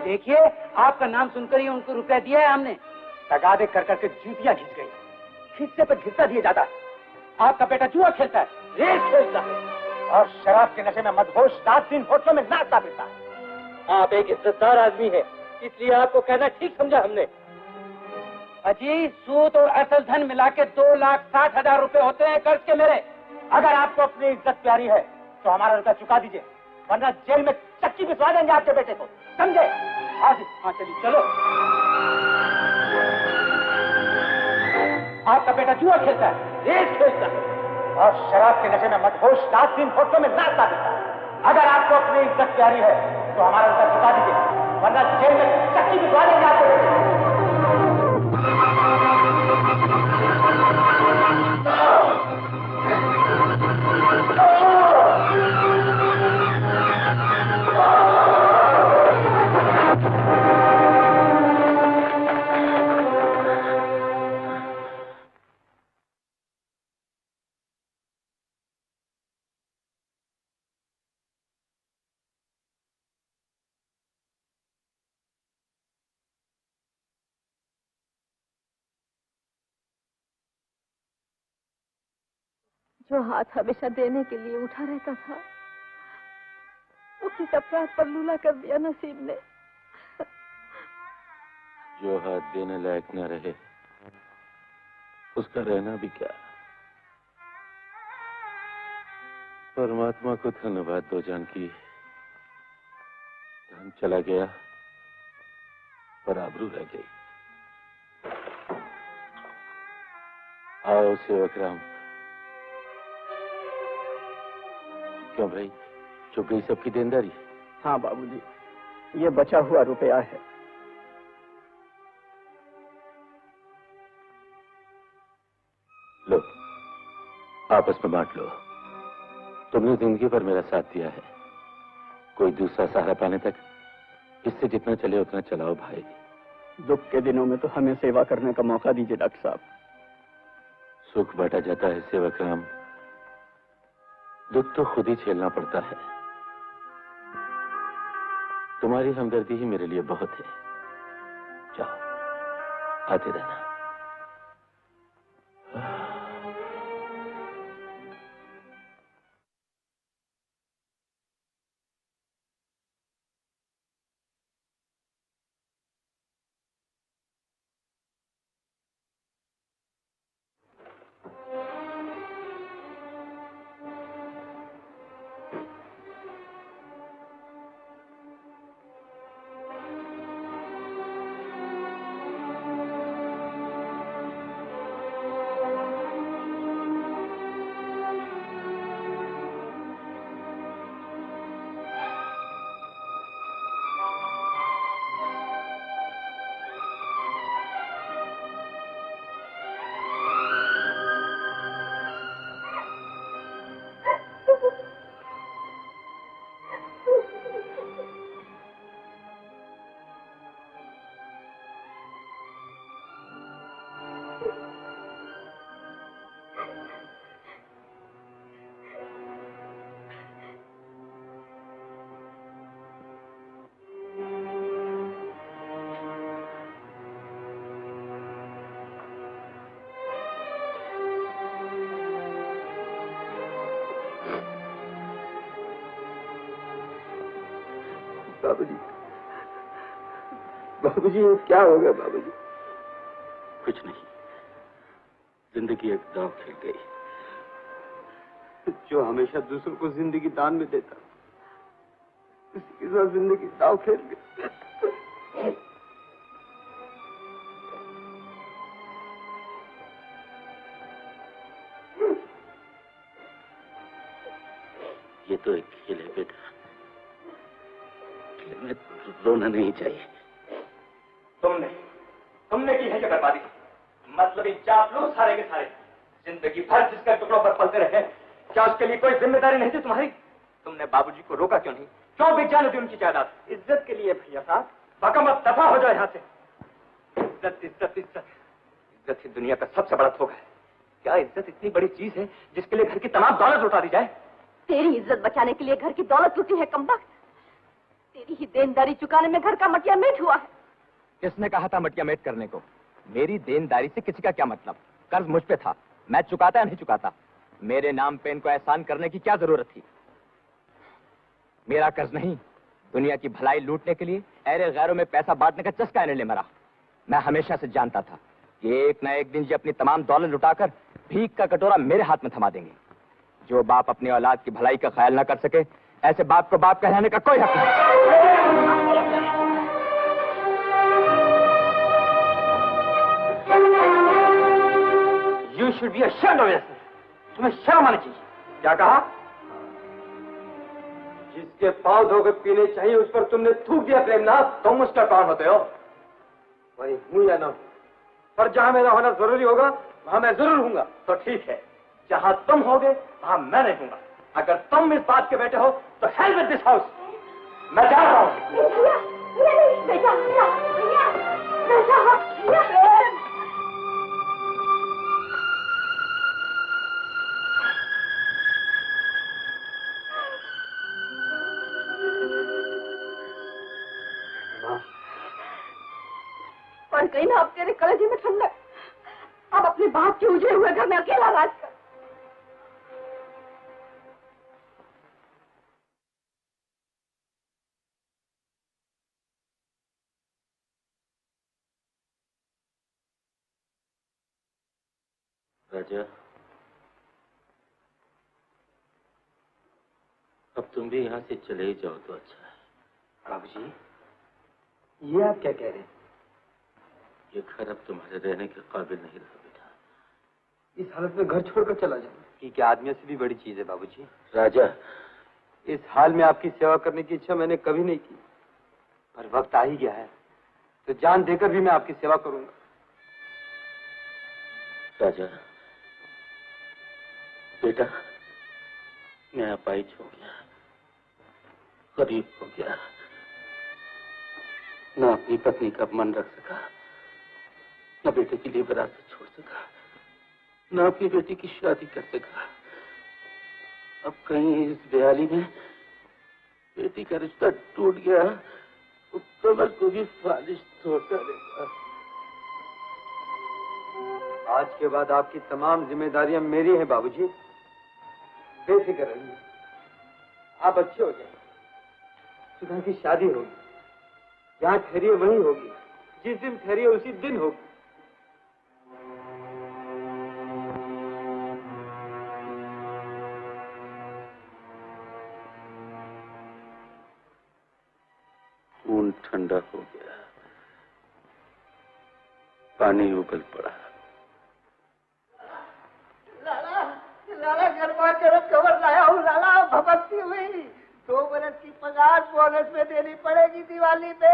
देखिए, आपका नाम सुनकर ही उनको रुपया दिया है हमने। तगादे कर करके जूतियां घिस गई, हिस्से पर हिस्सा दिया जाता है। आपका बेटा जुआ खेलता है, रेस खेलता है और शराब के नशे में मदहोश रात दिन होटलों में नाचता फिरता है। आप एक इज्जतदार आदमी है, इसलिए आपको कहना ठीक समझा हमने। अजी, सूद और असल धन मिला के 2,60,000 रुपए होते हैं कर्ज के मेरे। अगर आपको अपनी इज्जत प्यारी है तो हमारा रुपया चुका दीजिए, वरना जेल में चक्की भिजवा देंगे आपके बेटे को, समझे? हाँ जी, हाँ चलिए चलो। आपका बेटा जुआ खेलता है, रेस खेलता है और शराब के नशे में मदहोश रात दिन होटलों में नाचता फिरता है। अगर आपको अपनी इज्जत प्यारी है तो हमारा रुपया चुका दीजिए, वरना जेल में चक्की भिजवा देंगे आपके बेटे को। जो हाथ हमेशा देने के लिए उठा रहता था, वो किस अपराध पर लूला कर दिया नसीब ने। जो हाथ देने लायक न रहे उसका रहना भी क्या। परमात्मा को धन्यवाद दो जानकी, धन चला गया पर आबरू रह गई। आओ सेवक राम। क्यों भाई, चुक गई सबकी देनदारी? हाँ बाबूजी, ये बचा हुआ रुपया है। लो, आपस में बांट लो। तुमने जिंदगी भर मेरा साथ दिया है, कोई दूसरा सहारा पाने तक इससे जितना चले उतना चलाओ भाई। दुख के दिनों में तो हमें सेवा करने का मौका दीजिए डॉक्टर साहब। सुख बांटा जाता है सेवक राम, दुख तो खुद ही झेलना पड़ता है। तुम्हारी हमदर्दी ही मेरे लिए बहुत है। जाओ, आते रहना। बाबूजी, बाबूजी ये क्या हो गया बाबूजी? कुछ नहीं, जिंदगी एक दांव खेल गई। जो हमेशा दूसरों को जिंदगी दान में देता, उसी के साथ जिंदगी दांव खेल गई। ये तो एक खेल है बेटा, में रोना नहीं चाहिए। तुमने की है जो बर्बादी, मतलब चापलूस सारे के सारे जिंदगी भर जिसके टुकड़ों पर पलते रहे, क्या उसके लिए कोई जिम्मेदारी नहीं थी तुम्हारी? तुमने बाबूजी को रोका क्यों नहीं? क्यों बेच जाने दी उनकी जायदाद? इज्जत के लिए भैया साहब। बाका मत, दफा हो जाए यहाँ से। इज्जत इज्जत इज्जत इज्जत ही दुनिया का सबसे बड़ा धोखा है। क्या इज्जत इतनी बड़ी चीज है जिसके लिए घर की तमाम दौलत लुटा दी जाए? तेरी इज्जत बचाने के लिए घर की दौलत लुटी है कमबख्त। तेरी ही देनदारी चुकाने में घर का मटिया मेट हुआ है। किसने कहा था मटिया मेट करने को? मेरी देनदारी से किसी का क्या मतलब? कर्ज मुझ पे था, मैं चुकाता या नहीं चुकाता? मेरे नाम पे इनको एहसान करने की क्या जरूरत थी? मेरा कर्ज नहीं, दुनिया की भलाई लूटने के लिए ऐरे गैरों में पैसा बांटने का चस्का इन्हें ले मरा। मैं हमेशा से जानता था कि एक न एक दिन ये अपनी तमाम दौलत लुटाकर भीख का कटोरा मेरे हाथ में थमा देंगे। जो बाप अपनी औलाद की भलाई का ख्याल न कर सके, ऐसे बाप को बाप कहलाने का कोई हक नहीं। You should be ashamed of yourself. तुम्हें शर्म आनी चाहिए। क्या कहा? जिसके पांव धोकर पीने चाहिए उस पर तुमने थूक दिया प्रेमनाथ। तुम उसका कौन होते हो? वही हूं या ना हूं, पर जहां मेरा होना जरूरी होगा वहां मैं जरूर हूंगा। तो ठीक है, जहां तुम होगे वहां मैं नहीं हूंगा। अगर तुम इस बात के बेटे हो तो हेल विद दिस हाउस। मैं जा रहा हूं। पर कहीं ना अब तेरे कलेजे में ठंडक। अब अपने बाप के उजड़े हुए घर में अकेला राज कर। राजा, अब तुम भी यहाँ से चले ही जाओ तो अच्छा है। बाबूजी, ये आप क्या कह रहे हैं? ये घर अब तुम्हारे रहने के काबिल नहीं रहा बेटा। इस हालत में घर छोड़कर चला जाना कि क्या आदमियों से भी बड़ी चीज है बाबूजी। राजा, इस हाल में आपकी सेवा करने की इच्छा मैंने कभी नहीं की, पर वक्त आ ही गया है तो जान देकर भी मैं आपकी सेवा करूंगा। राजा बेटा, मैं अपाहिज हो गया, गरीब हो गया, न अपनी पत्नी का मन रख सका, न बेटे के लिए विरासत छोड़ सका, न अपनी बेटी की शादी कर सका। अब कहीं इस बेहाली में बेटी का रिश्ता टूट गया तो कमर को भी फालिश छोड़कर देगा। आज के बाद आपकी तमाम जिम्मेदारियां मेरी हैं बाबूजी, बेफिक्र रहिए। आप अच्छे हो जाए, सुधा की शादी होगी, जहाँ ठहरिए वहीं होगी, जिस दिन ठहरिए उसी दिन होगी। खून ठंडा हो गया, पानी उबल पड़ा। लाला गरबा कर खबर लाया हूँ लाला, भभकती हुई 2 बरस की पगार बोनस में देनी पड़ेगी दिवाली पे।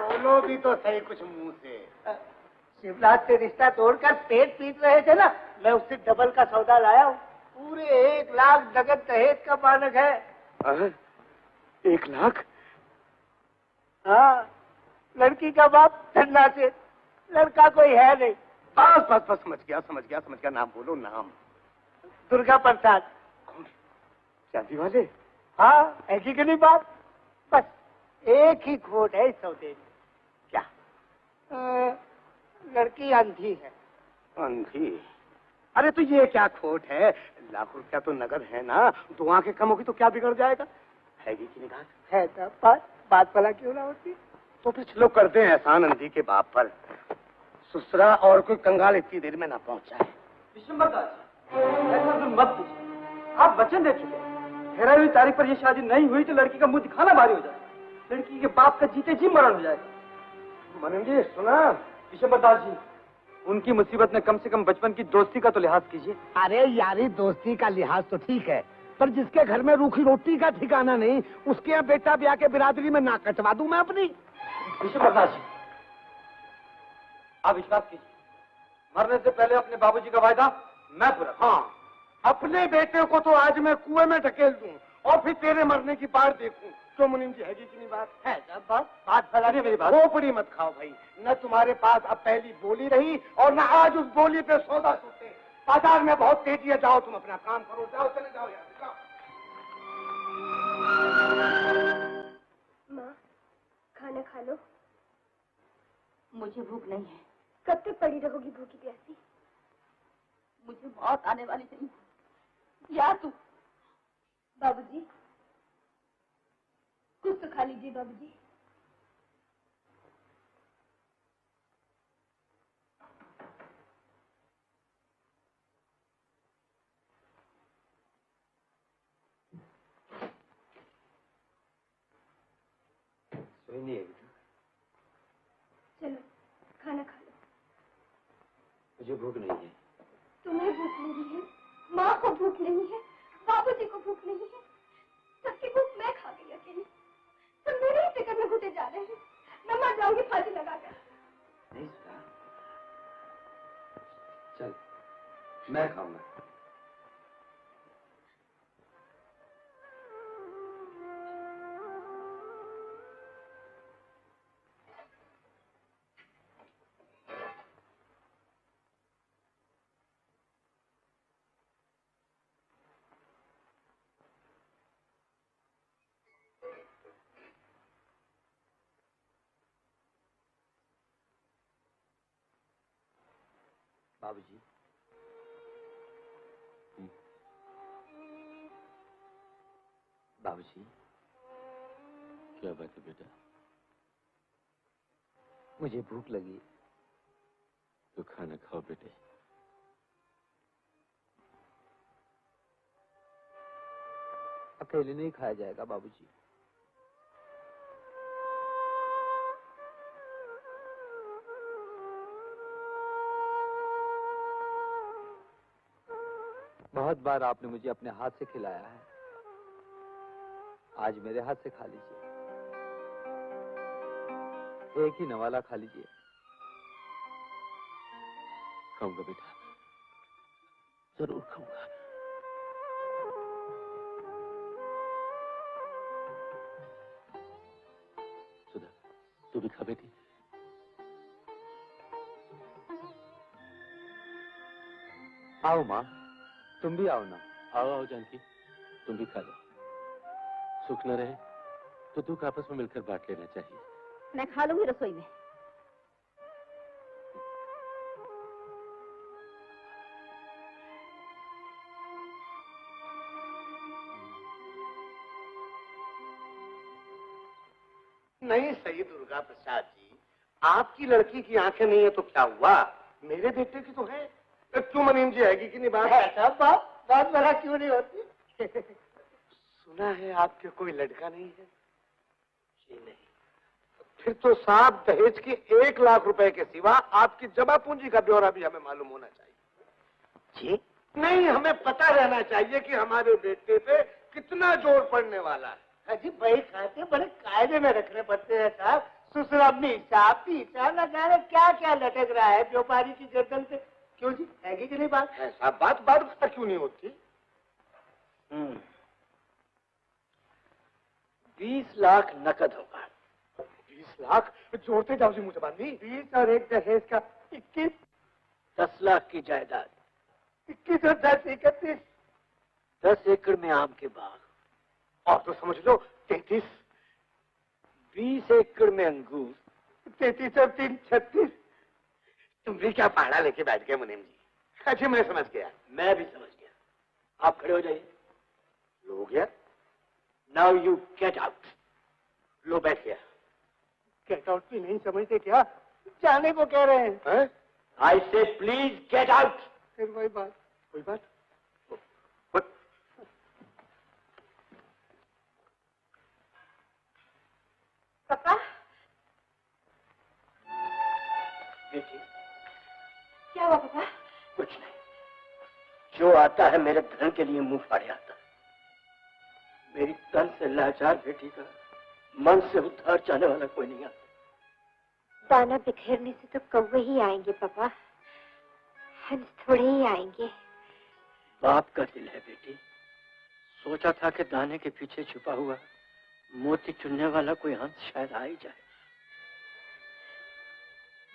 बोलो भी तो सही कुछ मुंह से। शिवराज से रिश्ता तोड़कर पेट पीट रहे थे ना, मैं उससे डबल का सौदा लाया हूँ। पूरे 1 लाख नगद दहेज का मानक है। 1 लाख? हाँ, लड़की का बाप धन्ना से, लड़का कोई है नहीं, बस बस बस, समझ गया, नाम बोलो, नाम। दुर्गा प्रसाद। कौन? चांदी वाले? हाँ, ऐसी की नहीं बात। बस एक ही खोट है इस सौदे में। क्या? लड़की अंधी है। अंधी? अरे तो ये क्या खोट है, लाख रुपया तो नगद है ना, 2 आंखें कम होगी तो क्या बिगड़ जाएगा? हैगी कि नहीं बात? है तो बात भला क्यों ना होती? तो फिर चलो करते हैं एहसान अंधी के बाप पर। सुसरा और कोई कंगाल इतनी देर में ना पहुंचा है। विशंबर दास जी, ऐसा जुल्म मत कीजिए। आप वचन दे चुके हैं, ठहराई हुई तारीख पर यह शादी नहीं हुई तो लड़की का मुंह दिखाना भारी हो जाएगा, लड़की के बाप का जीते जी मरण हो जाएगा। मनिम जी सुना? विशंबर दास जी, उनकी मुसीबत में कम से कम बचपन की दोस्ती का तो लिहाज कीजिए। अरे यारी दोस्ती का लिहाज तो ठीक है, पर जिसके घर में रूखी रोटी का ठिकाना नहीं, उसके यहाँ बेटा ब्याह के बिरादरी में ना कटवा दूं मैं अपनी? विशंबर दास जी, आप विश्वास कीजिए, मरने से पहले अपने बाबूजी का वायदा मैं पूरा। हाँ, अपने बेटे को तो आज मैं कुएं में ढकेल दूं और फिर तेरे मरने की बात देखूं। तो मुनीम जी हैगी कि नहीं बात? है तो बात भला नहीं। मेरी बात खोपड़ी मत खाओ भाई, न तुम्हारे पास अब पहली बोली रही और न आज उस बोली पे सौदा सूते। बाजार में बहुत तेजी है, जाओ तुम अपना काम करो, जाओ चले जाओ यार, जाओ। माँ, खाना खा लो। मुझे भूख नहीं है। कब तक पड़ी रहोगी भूखी प्यासी? मुझे मौत आने वाली नहीं। या तू बाबूजी, कुछ तो खा लीजिए बाबूजी। नहीं है। चलो खाना खा लो। मुझे भूख नहीं है। तुम्हें भूख नहीं है, माँ को भूख नहीं है, बाबूजी को भूख नहीं है, सबकी भूख मैं खा गई अकेली। तुम मेरे ही फिक्र में घुटे जा रहे हैं। मैं मर जाऊंगी फांसी लगाकर। नहीं सुना, चल मैं खाऊंगा। बाबूजी, बाबूजी, क्या बात है बेटा? मुझे भूख लगी। तो खाना खाओ बेटे। अकेले नहीं खाया जाएगा बाबूजी। बहुत बार आपने मुझे अपने हाथ से खिलाया है, आज मेरे हाथ से खा लीजिए। एक ही नवाला खा लीजिए। खाऊंगा बेटा, जरूर खाऊंगा। सुधा, तू भी खा बेटी। आओ माँ, तुम भी आओ ना। आओ आओ जानकी, तुम भी खा लो। सुख न रहे तो दुख आपस में मिलकर बांट लेना चाहिए। मैं खा लूंगी रसोई में। नहीं सही दुर्गा प्रसाद जी, आपकी लड़की की आंखें नहीं है तो क्या हुआ, मेरे बेटे की तो है। क्यों मनीम जी हैगी कि नहीं बात? है बात भला क्यों नहीं होती? सुना है आपके कोई लड़का नहीं है? जी नहीं। फिर तो साहब दहेज के 1 लाख रुपए के सिवा आपकी जमा पूंजी का ब्यौरा भी हमें मालूम होना चाहिए। जी नहीं, हमें पता रहना चाहिए कि हमारे बेटे पे कितना जोर पड़ने वाला है। अजी भाई खाते बड़े कायदे में रखने पड़ते हैं साहब। ससुरा मीठा पीछा लगा रहे, क्या क्या लटक रहा है व्यापारी की गर्दन से। क्यों जी, हैगी कि नहीं बात? ऐसा बात क्यों नहीं होती? 20 लाख नकद होगा। 20 लाख? जोड़ते जाओ जी मुझे बांधी। 20 और 1 दहेज का 21। 10 लाख की जायदाद, 21 और 10 31, 10 एकड़ में आम के बाग, और तो समझ लो 33, 20 एकड़ में अंगूर, 33 और 3 36। तुम भी क्या पहाड़ा लेके बैठ गए मुनीम जी? अच्छा मैं समझ गया। मैं भी समझ गया। आप खड़े हो जाइए। लो गया। Now you get out. लो बैठ गया। गेट आउट भी नहीं समझते क्या? जाने को कह रहे हैं। आई से प्लीज गेट आउट। फिर वही बात। पापा, बेटी, क्या हुआ पापा? कुछ नहीं। जो आता है मेरे धन के लिए मुंह फाड़े आता है। मेरी तन से लाचार बेटी का मन से उद्धार चाहने वाला कोई नहीं आता। दाना बिखेरने से तो कौवे ही आएंगे पापा, हंस थोड़े ही आएंगे। बाप का दिल है बेटी। सोचा था कि दाने के पीछे छुपा हुआ मोती चुनने वाला कोई हंस शायद आ ही जाए।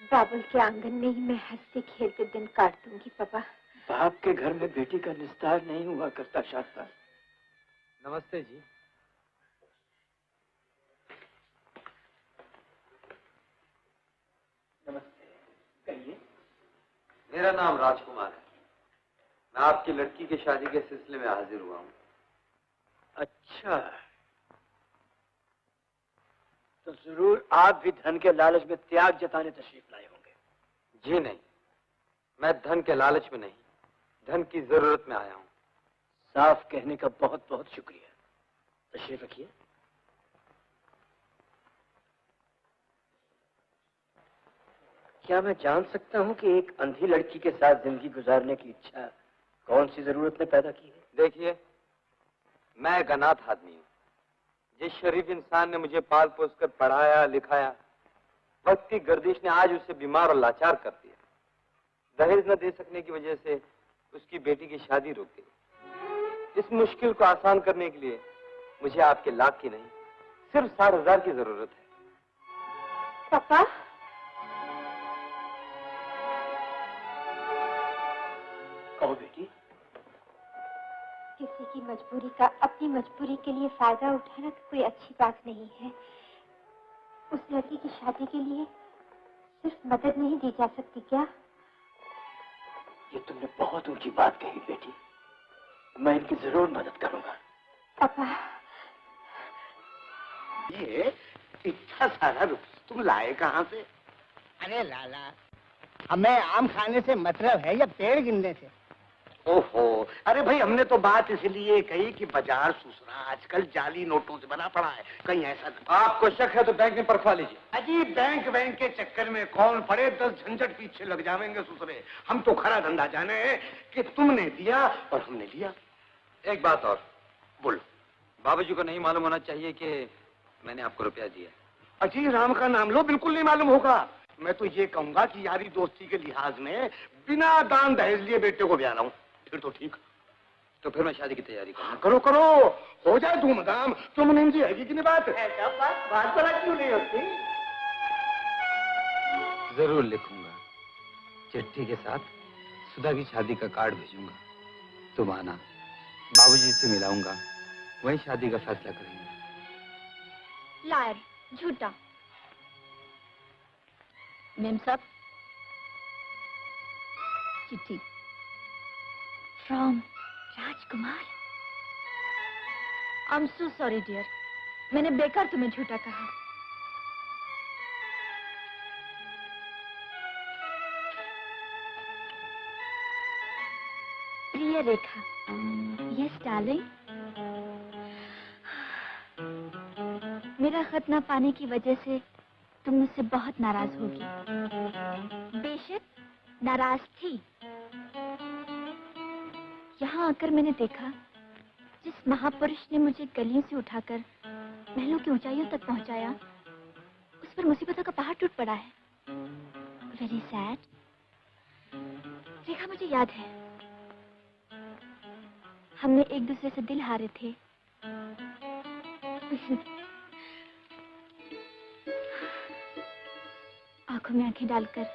बाबुल के आंगन में ही मैं हंसते खेलते दिन काट दूंगी पापा। बाप के घर में बेटी का निस्तार नहीं हुआ करता शास्त्रा। नमस्ते जी। नमस्ते, कहिए। मेरा नाम राजकुमार है। मैं आपकी लड़की की शादी के सिलसिले में हाजिर हुआ हूँ। अच्छा, तो जरूर आप भी धन के लालच में त्याग जताने तशरीफ लाए होंगे। जी नहीं, मैं धन के लालच में नहीं, धन की जरूरत में आया हूँ। साफ कहने का बहुत बहुत शुक्रिया। तशरीफ रखिए। क्या मैं जान सकता हूँ कि एक अंधी लड़की के साथ जिंदगी गुजारने की इच्छा कौन सी जरूरत ने पैदा की है? देखिए, मैं एक अनाथ आदमी हूँ। जिस शरीफ इंसान ने मुझे पाल पोस कर पढ़ाया लिखाया, वक्त की गर्दिश ने आज उसे बीमार और लाचार कर दिया। दहेज न दे सकने की वजह से उसकी बेटी की शादी रुक गई। इस मुश्किल को आसान करने के लिए मुझे आपके लाख की नहीं, सिर्फ 60,000 की जरूरत है। पापा, कहो बेटी। किसी की मजबूरी का अपनी मजबूरी के लिए फायदा उठाना तो कोई अच्छी बात नहीं है। उस लड़की की शादी के लिए सिर्फ मदद नहीं दी जा सकती क्या? ये तुमने बहुत ऊंची बात कही बेटी। मैं इनकी जरूर मदद करूंगा। पापा, ये इतना सारा रुपया तुम लाए कहाँ से? अरे लाला, हमें आम खाने से मतलब है या पेड़ गिनने से? ओहो, अरे भाई हमने तो बात इसलिए कही कि बाजार सुसरा आजकल जाली नोटों से बना पड़ा है, कहीं ऐसा न। आपको शक है तो बैंक में परखवा लीजिए। अजी बैंक के चक्कर में कौन पड़े, 10 झंझट पीछे लग जाएंगे सुसरे। हम तो खरा धंधा जाने कि तुमने दिया और हमने लिया। एक बात और, बोलो। बाबूजी को नहीं मालूम होना चाहिए कि मैंने आपको रुपया दिया। अजी राम का नाम लो, बिल्कुल नहीं मालूम होगा। मैं तो ये कहूंगा कि यारी दोस्ती के लिहाज में बिना दान दहेज लिए बेटे को ब्याह लाऊं, फिर तो ठीक। तो फिर मैं शादी की तैयारी करो करो, हो जाए धूमधाम। तो मुनीम जी है कि नहीं बात? बात बड़ा क्यों नहीं होती? जरूर लिखूंगा। चिट्ठी के साथ सुधा की शादी का कार्ड भेजूंगा। तुम आना, बाबूजी से मिलाऊंगा, वहीं शादी का फैसला करेंगे। लायर, झूठा। मेम साहब, चिट्ठी from Rajkumar. I am so sorry dear, मैंने बेकार तुम्हें झूठा कहा। प्रिय रेखा, यस डार्लिंग, मेरा खत न पाने की वजह से तुम मुझसे बहुत नाराज होगी। बेशक नाराज थी। यहाँ आकर मैंने देखा जिस महापुरुष ने मुझे गलियों से उठाकर महलों की ऊंचाइयों तक पहुंचाया, उस पर मुसीबतों का पहाड़ टूट पड़ा है। Very sad. रेखा, मुझे याद है हमने एक दूसरे से दिल हारे थे। आंखों में आंखें डालकर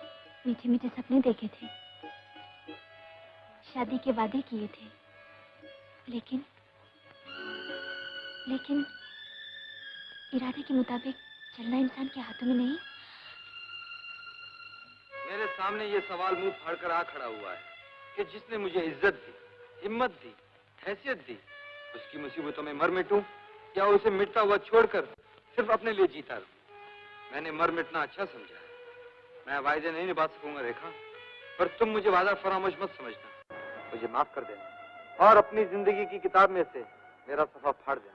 मीठे मीठे सपने देखे थे। शादी के वादे किए थे, लेकिन इरादे के मुताबिक चलना इंसान के हाथों में नहीं। मेरे सामने ये सवाल मुंह फाड़कर आ खड़ा हुआ है कि जिसने मुझे इज्जत दी, हिम्मत दी, हैसियत दी, उसकी मुसीबतों में मर मिटूं या उसे मिटता हुआ छोड़कर सिर्फ अपने लिए जीता रहूं। मैंने मर मिटना अच्छा समझा है। मैं वायदे नहीं निभा सकूंगा रेखा, पर तुम मुझे वादा फरामोश मत समझना। मुझे माफ कर देना और अपनी जिंदगी की किताब में से मेरा सफा फाड़ देना।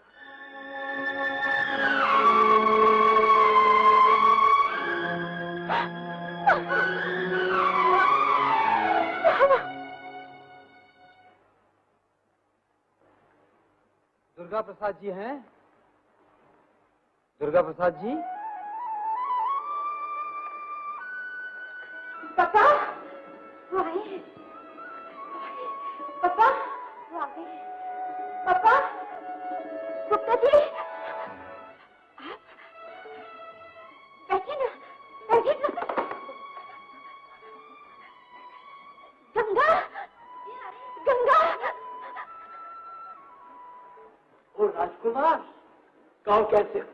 दुर्गा प्रसाद जी हैं? दुर्गा प्रसाद जी? पापा वो आए। पापा वो आ गए। पापा गुप्ता जी आप बैठिए ना, बैठिए ना। गंगा गंगा। ओ राजकुमार, गाँव कैसे हो?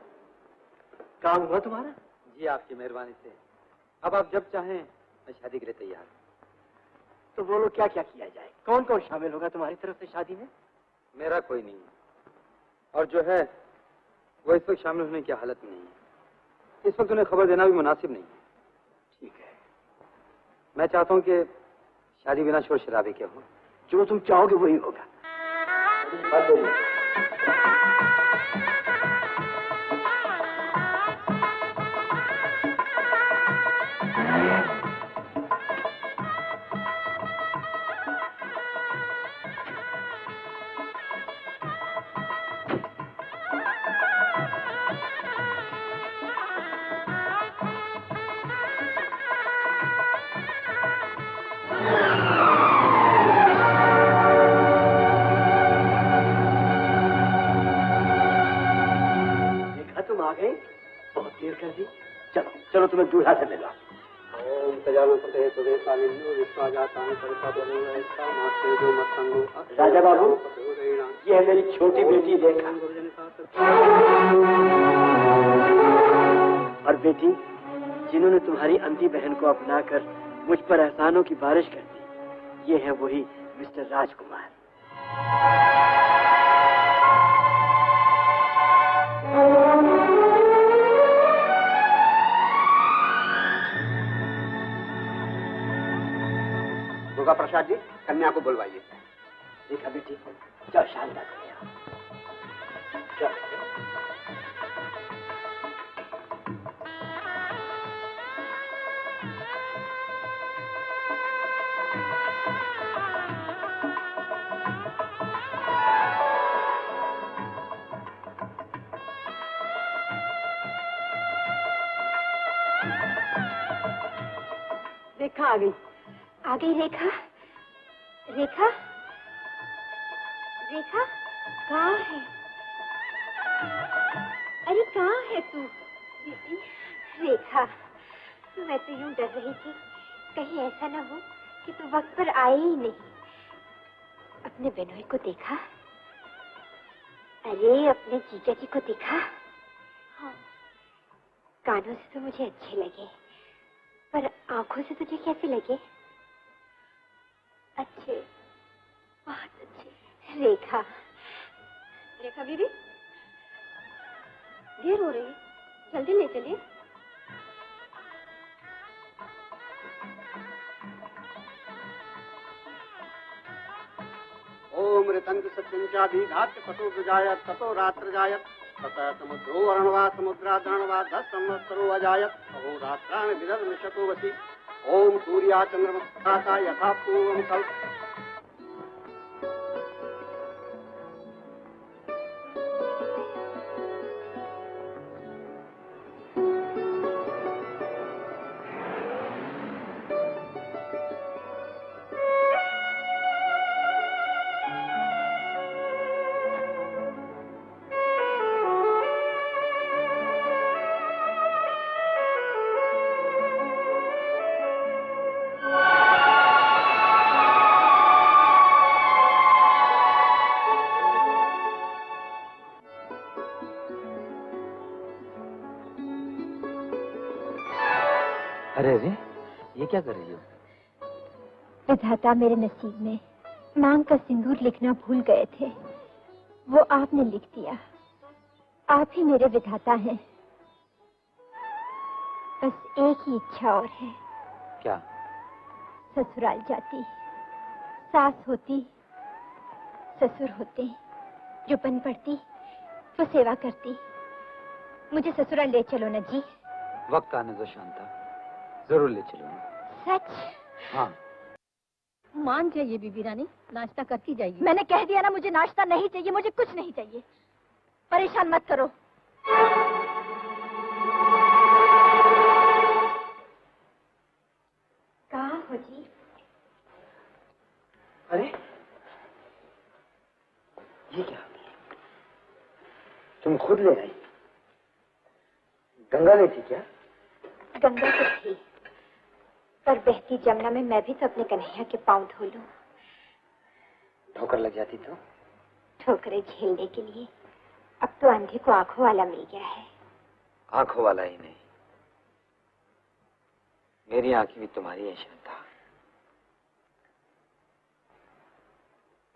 काम हुआ तुम्हारा? जी आपकी मेहरबानी से। अब आप जब चाहें मैं शादी के लिए तैयार हूँ। तो बोलो क्या क्या किया जाए? कौन कौन शामिल होगा तुम्हारी तरफ से शादी में? मेरा कोई नहीं है, और जो है वो इस वक्त शामिल होने की हालत में नहीं है। इस वक्त उन्हें खबर देना भी मुनासिब नहीं है। ठीक है, मैं चाहता हूँ कि शादी बिना शोर शराबे के हो। जो तुम चाहोगे वही होगा। चलो तुम्हें दूल्हा से मिला। राजा बाबू, ये है मेरी छोटी बेटी रेखा। और बेटी, जिन्होंने तुम्हारी अंधी बहन को अपनाकर मुझ पर एहसानों की बारिश कर दी, ये है वही मिस्टर राजकुमार। दुर्गा प्रसाद जी, कन्या को बुलवाइए। देखा बेटी, चल शानदार कन्या। चल। रेखा आ गई। आ गई रेखा। रेखा रेखा कहाँ है? अरे कहाँ है तू? रेखा, मैं तो यूं डर रही थी कहीं ऐसा ना हो कि तू वक्त पर आए ही नहीं। अपने बेनोई को देखा? अरे अपने जीजा जी को देखा? हाँ, कानों से तो मुझे अच्छे लगे, पर आंखों से तुझे कैसे लगे? अच्छे, बहुत अच्छे। रेखा, रेखा बीबी, देर हो रही है, जल्दी ले चलिए। ओम ऋतंग सत्यंचाभिघात्य पतो विजायत ततो रात्र जायत ततः समुद्रो अरणवा समुद्रादरणवा 10 संवत्सरो अजायत अहोरात्राणि विदर्मिषतो वसि ओम सूर्या चंद्रमस्ता यथा पूर्वं कल्प। अरे अरे, ये क्या कर रही हो? विधाता मेरे नसीब में मांग का सिंदूर लिखना भूल गए थे, वो आपने लिख दिया। आप ही मेरे विधाता हैं। बस एक ही इच्छा और है। क्या? ससुराल जाती, सास होती, ससुर होते, जो बन पड़ती वो सेवा करती। मुझे ससुराल ले चलो ना जी। वक्त आने दो शांता, जरूर ले चलूंगा। सच? हाँ। मान जाइए बीबी रानी, नाश्ता करती जाइए। मैंने कह दिया ना, मुझे नाश्ता नहीं चाहिए, मुझे कुछ नहीं चाहिए। परेशान मत करो। कहाँ हो जी? अरे ये क्या? तुम खुद ले आई? गंगा ले थी क्या? गंगा तो थी, पर बहती जमुना में मैं भी तो अपने कन्हैया के पांव धो लूं। ठोकर लग जाती तो? ठोकरें झेलने के लिए अब तो अंधे को आंखों वाला मिल गया है। आंखों वाला ही नहीं, मेरी आंखें भी तुम्हारी है शांता।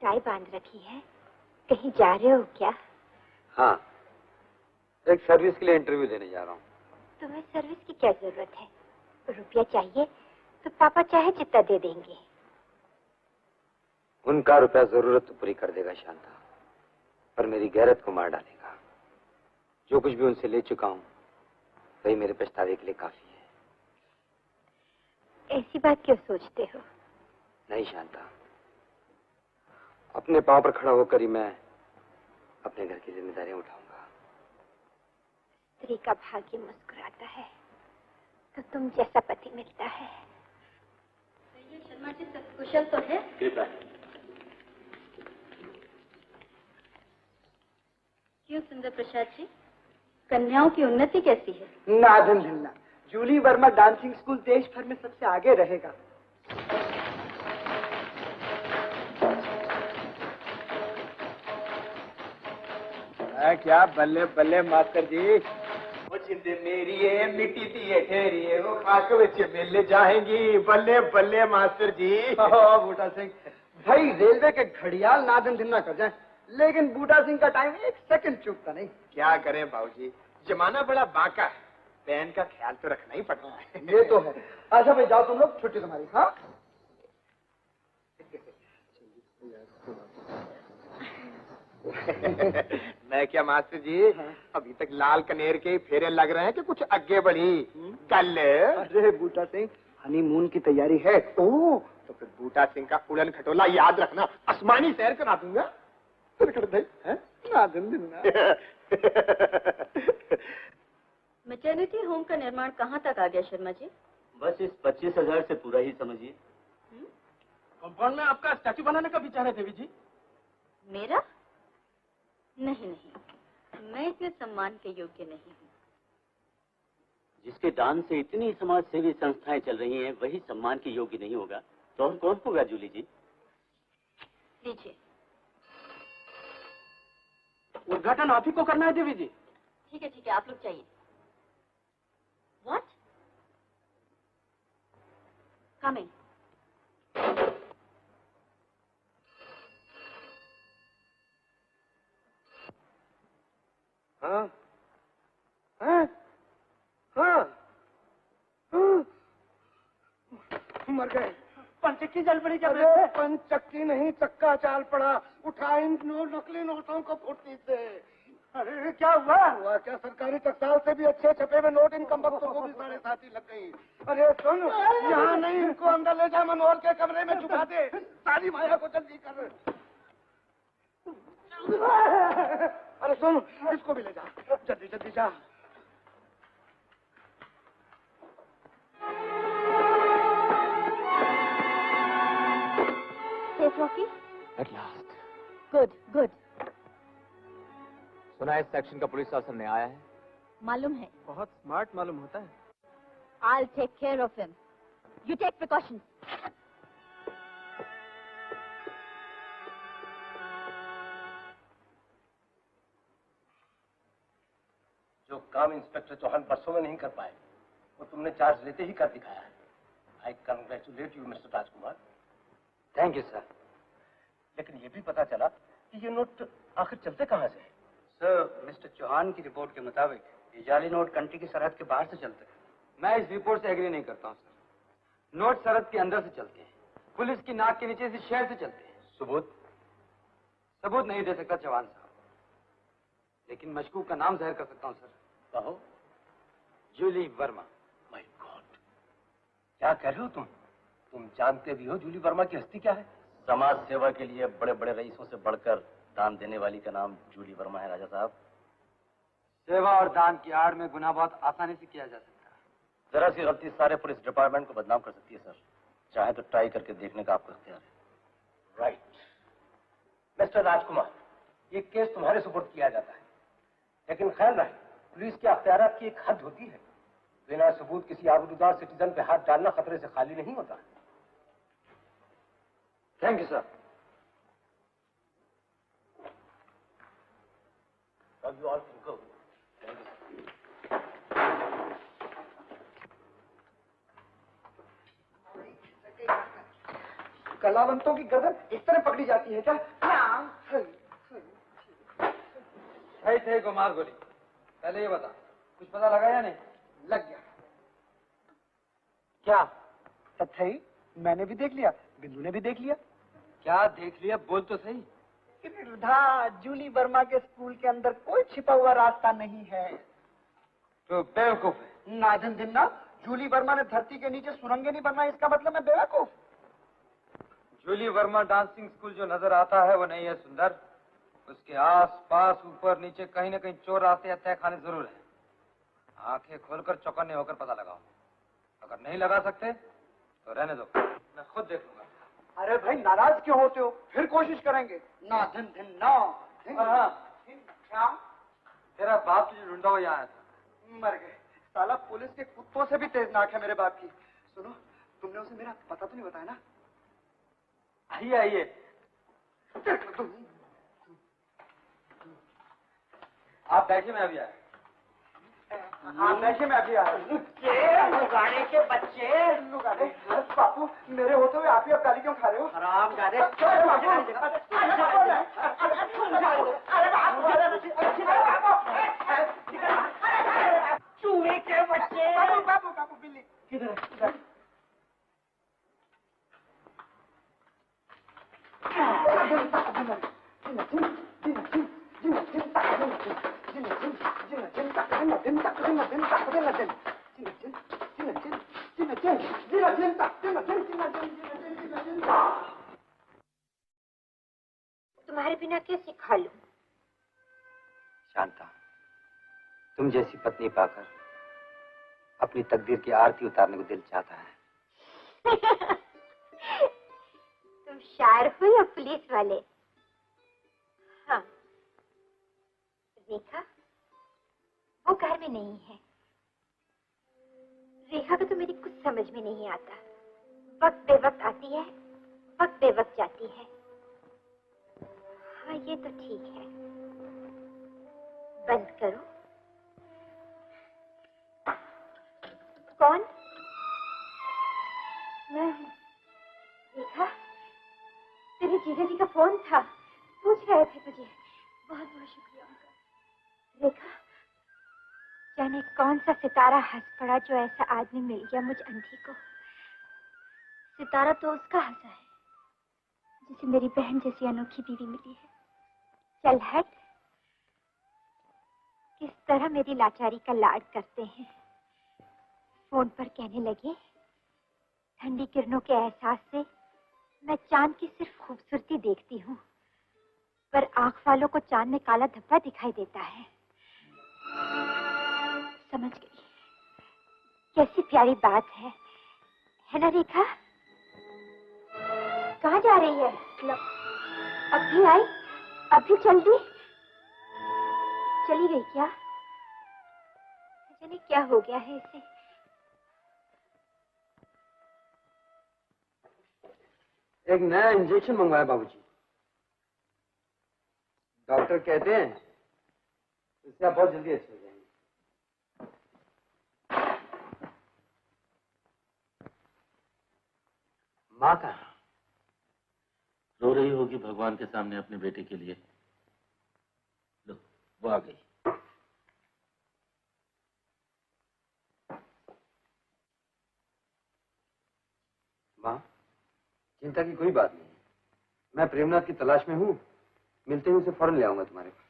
टाई बांध रखी है, कहीं जा रहे हो क्या? हाँ, एक सर्विस के लिए इंटरव्यू देने जा रहा हूँ। तुम्हें सर्विस की क्या जरूरत है? रुपया चाहिए तो पापा चाहे जितना दे देंगे। उनका रुपया जरूरत तो पूरी कर देगा शांता, पर मेरी गैरत को मार डालेगा। जो कुछ भी उनसे ले चुका हूँ वही मेरे पछतावे के लिए काफी है। ऐसी बात क्यों सोचते हो? नहीं शांता, अपने पांव पर खड़ा होकर ही मैं अपने घर की जिम्मेदारियां उठाऊंगा। स्त्री का भाग्य मुस्कुराता है तो तुम जैसा पति मिलता है। शर्मा जी सब कुशल तो है? कृपा। क्यों सुंदर प्रसाद जी, कन्याओं की उन्नति कैसी है? नादन धिल्ला, जूली वर्मा डांसिंग स्कूल देश भर में सबसे आगे रहेगा। क्या बल्ले बल्ले मास्टर जी। वो जिंदे मेरी है मिट्टी दी ठहरी है, वो खाक विच मिल जाएंगी। बल्ले बल्ले मास्टर जी। बूटा सिंह भाई, रेलवे के घड़ियाल नादन धिल्ला कर जाए, लेकिन बूटा सिंह का टाइम एक सेकंड चूकता नहीं। क्या करें बाबूजी, जमाना बड़ा बाका है, बहन का ख्याल तो रखना ही पड़ता है। ये तो है। अच्छा भाई जाओ तुम लोग, छुट्टी तुम्हारी। हाँ मैं क्या मास्टर जी, अभी तक लाल कनेर के फेरे लग रहे हैं कि कुछ आगे बढ़ी कल? अरे बूटा सिंह, हनीमून की तैयारी है। ओह, तो फिर बूटा सिंह का उड़न खटोला याद रखना, आसमानी सैर करा दूंगा। मैटर्निटी होम का निर्माण कहाँ तक आ गया शर्मा जी? बस इस 25,000 से पूरा ही समझिए। कंपाउंड में आपका स्टैचू बनाने का विचार है देवी जी? मेरा? नहीं नहीं, मैं इतने सम्मान के योग्य नहीं हूँ। जिसके दान से इतनी समाज सेवी संस्थाएं चल रही हैं, वही सम्मान के योग्य नहीं होगा तो और कौन होगा जूली जी? लीजिए। उद्घाटन आप ही को करना है देवी जी? ठीक है, आप लोग चाहिए। What? Coming. हाँ हाँ हाँ, मर गए। पंचक्की जल पड़ी। अरे पंचक्की नहीं, चक्का चाल पड़ा। उठा इन नकली नोटों को फुर्ती से। अरे क्या हुआ? हुआ क्या, सरकारी टकसाल से भी अच्छे छपे हुए नोट इन कमबख्तों को भी 7.5 लग गई। अरे सुन, यहाँ नहीं, इनको अंदर ले जा, मनोहर के कमरे में छुपा दे। सारी माया को जल्दी कर। अरे सुन, इसको भी ले जा, जल्दी जल्दी जा। Safe Rocky? At last. Good good. सुना है इस सेक्शन का पुलिस ऑफिसर ने आया है। मालूम है। बहुत स्मार्ट मालूम होता है। I'll take care of him. You take precautions. जो काम इंस्पेक्टर चौहान बरसों में नहीं कर पाए, वो तुमने चार्ज लेते ही कर दिखाया है। आई congratulate you mister Rajkumar. Thank you sir. लेकिन ये भी पता चला कि ये नोट आखिर चलते कहाँ से हैं? सर, मिस्टर चौहान की रिपोर्ट के मुताबिक ये जाली नोट कंट्री की सरहद के बाहर से चलते हैं। मैं इस रिपोर्ट से एग्री नहीं करता हूँ सर। नोट सरहद के अंदर से चलते हैं, पुलिस की नाक के नीचे से शहर से चलते हैं। सबूत? सबूत नहीं दे सकता चौहान साहब, लेकिन मशकूक का नाम जाहिर कर सकता हूँ सर। कहो। जूली वर्मा। माय गॉड, क्या कह रहे हो तुम? तुम जानते भी हो जूली वर्मा की हस्ती क्या है? समाज सेवा के लिए बड़े बड़े रईसों से बढ़कर दान देने वाली का नाम जूली वर्मा है राजा साहब। सेवा और दान की आड़ में गुनाह बहुत आसानी से किया जा सकता है। जरा सी गलती सारे पुलिस डिपार्टमेंट को बदनाम कर सकती है सर। चाहे तो ट्राई करके देखने का आपको इख्तियार है। राइट। मिस्टर राजकुमार, ये केस तुम्हारे सुपुर्द किया जाता है, लेकिन ख्याल रहे पुलिस के अख्तियारात की एक हद होती है। बिना सबूत किसी आबरूदार सिटीजन पे हाथ डालना खतरे से खाली नहीं होता। Thank you sir. अब यू ऑल कैन गो। कलावंतों की गर्दन इस तरह पकड़ी जाती है क्या? थे को मार गोली। पहले ये बता, कुछ पता लगा या नहीं? लग गया। क्या? तथई मैंने भी देख लिया, बिंदु ने भी देख लिया। क्या देख लिया? बोल तो सही। गिरधा, जूली वर्मा के स्कूल के अंदर कोई छिपा हुआ रास्ता नहीं है। तो बेवकूफ है। नादन दिन्ना, जूली वर्मा ने धरती के नीचे सुरंगें नहीं बनना, इसका मतलब मैं बेवकूफ? जूली वर्मा डांसिंग स्कूल जो नजर आता है वो नहीं है सुंदर। उसके आस पास ऊपर नीचे कहीं न कहीं चोर रास्ते या तहखाने जरूर है। आंखें खोलकर चौकन्ने होकर पता लगाओ। अगर नहीं लगा सकते तो रहने दो, मैं खुद देख लूंगा। अरे भाई नाराज क्यों होते हो? फिर कोशिश करेंगे। ना दिन दिन ना। हाँ। क्या? तेरा बाप तुझे ढूंढा हुआ यहाँ आया था। मर गए। साला पुलिस के कुत्तों से भी तेज नाक है मेरे बाप की। सुनो, तुमने उसे मेरा पता तो नहीं बताया ना? आइए आइए। आप बैठिए, मैं अभी आया। आप बैठिए, मैं अभी आया। लुगाड़े के बच्चे। लुगाड़े? बापू, मेरे होते हुए आप ही अब गाली क्यों खा रहे हो? हराम गाड़े। चूहे के बच्चे। बाबू बाबू बाबू, बिल्ली किधर? तुम्हारे बिना कैसे खा लूं? शांता, तुम जैसी पत्नी पाकर अपनी तकदीर की आरती उतारने को दिल चाहता है। तुम शायर हो या पुलिस वाले? हाँ, रेखा वो घर में नहीं है। रेखा को तो मेरी कुछ समझ में नहीं आता। वक्त बेवक्त आती है, वक्त बेवक्त जाती है। हाँ, ये तो ठीक है। बंद करो। कौन? मैं रेखा, तेरे जीजा जी का फोन था, पूछ रहे थे तुझे। बहुत बहुत शुक्रिया उनका। रेखा, जाने कौन सा सितारा हंस पड़ा जो ऐसा आदमी मिल गया मुझ अंधी को। सितारा तो उसका हंसा है जिसे मेरी बहन जैसी अनोखी बीवी मिली है। चल हट। किस तरह मेरी लाचारी का लाड करते हैं। फोन पर कहने लगे, ठंडी किरणों के एहसास से मैं चांद की सिर्फ खूबसूरती देखती हूँ, पर आंख वालों को चांद में काला धब्बा दिखाई देता है। समझ गई। कैसी प्यारी बात है ना रेखा? कहाँ जा रही है? अब भी आई? अब भी चल दी? चली गई क्या? जाने क्या हो गया है इसे। एक नया इंजेक्शन मंगवाया बाबूजी। डॉक्टर कहते हैं इससे आप बहुत जल्दी अच्छे हो जाएंगे। माँ कहाँ? रो रही होगी भगवान के सामने अपने बेटे के लिए। लो, वो आ गई। माँ, चिंता की कोई बात नहीं है। मैं प्रेमनाथ की तलाश में हूँ, मिलते ही उसे फौरन ले आऊंगा तुम्हारे पास।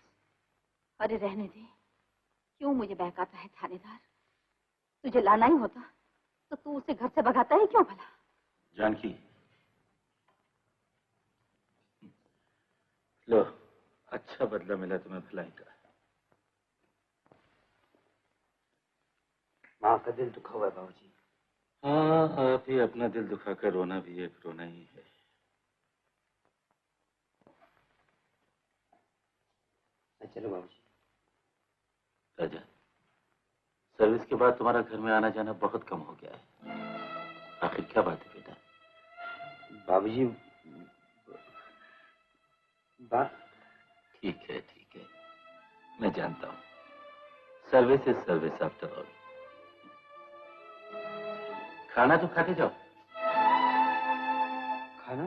अरे रहने दे, क्यों मुझे बहकाता है थानेदार? तुझे लाना ही होता तो तू उसे घर से भगाता है क्यों भला? जानकी, लो, अच्छा बदला मिला तुम्हें भलाई का। माँ का दिल दुखा हुआ है बाबूजी। हाँ, आप ही अपना दिल दुखाकर रोना भी एक रोना ही है। चलो बाबूजी। राजा, सर्विस के बाद तुम्हारा घर में आना जाना बहुत कम हो गया है। आखिर क्या बात है बेटा? बाबूजी, ठीक है, मैं जानता हूँ। Service is service after all. खाना तो खाते जाओ। खाना?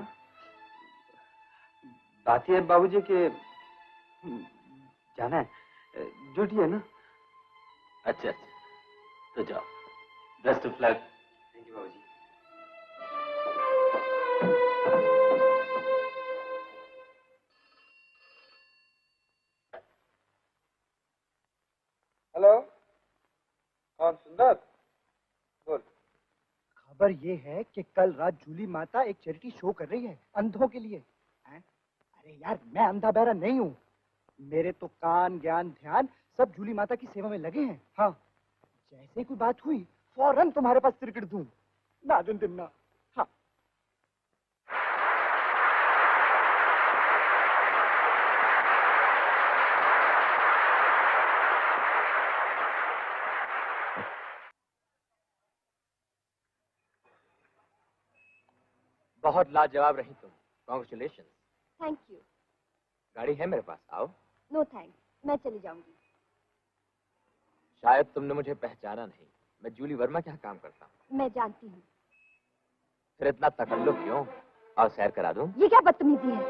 बात यह है बाबूजी के जाना है, ड्यूटी है ना। अच्छा, तो जाओ। Best of luck. Thank you बाबूजी। हेलो, कौन? सुंदर बोल। खबर ये है कि कल रात जूली माता एक चैरिटी शो कर रही है अंधों के लिए। हैं? अरे यार, मैं अंधा बहरा नहीं हूँ। मेरे तो कान ज्ञान ध्यान सब जूली माता की सेवा में लगे हैं। हाँ, जैसे कोई बात हुई फौरन तुम्हारे पास तिरकट दूं ना दिन ना। हाँ, बहुत लाजवाब रही तुम। कॉन्ग्रेचुलेशन। Thank you. गाड़ी है मेरे पास, आओ। नो थैंक्स, मैं चली जाऊंगी। शायद तुमने मुझे पहचाना नहीं, मैं जूली वर्मा के यहाँ काम करता हूँ। मैं जानती हूँ। फिर इतना तकल्लुफ क्यों? आओ सैर करा दूं। ये क्या बदतमीजी है?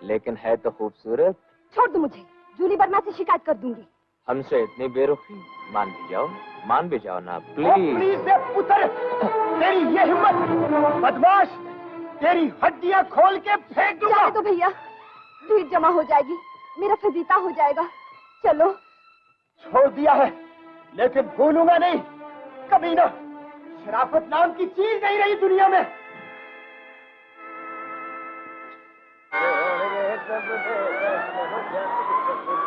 लेकिन है तो खूबसूरत। छोड़ दो मुझे, जूली वर्मा से शिकायत कर दूंगी। हमसे इतनी बेरुखी? मान भी जाओ ना प्लीज। प्लीज पुत्र, तेरी ये हिम्मत! बदमाश, तेरी हड्डियां खोल के फेंक दूंगा। जाने दो भैया, भीड़ जमा हो जाएगी, मेरा फजीता हो जाएगा। चलो। छोड़ दिया है, लेकिन भूलूंगा नहीं कभी ना। शराफत नाम की चीज नहीं रही दुनिया में।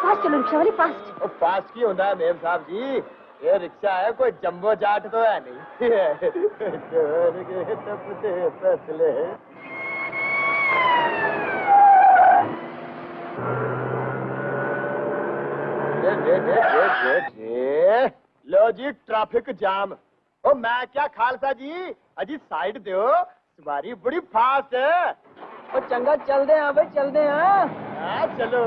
फास्ट चलो रिक्शा वाली, फास्ट। फास्ट की होता है मेम साहब जी, ये रिक्शा है, कोई जंबो जाट तो है नहीं। लो जी, ट्रैफिक जाम। ओ मैं क्या खालसा जी, अजी साइड दो, सवारी बड़ी फास्ट है। ओ चंगा चल दे भाई, चल दे। हाँ चलो।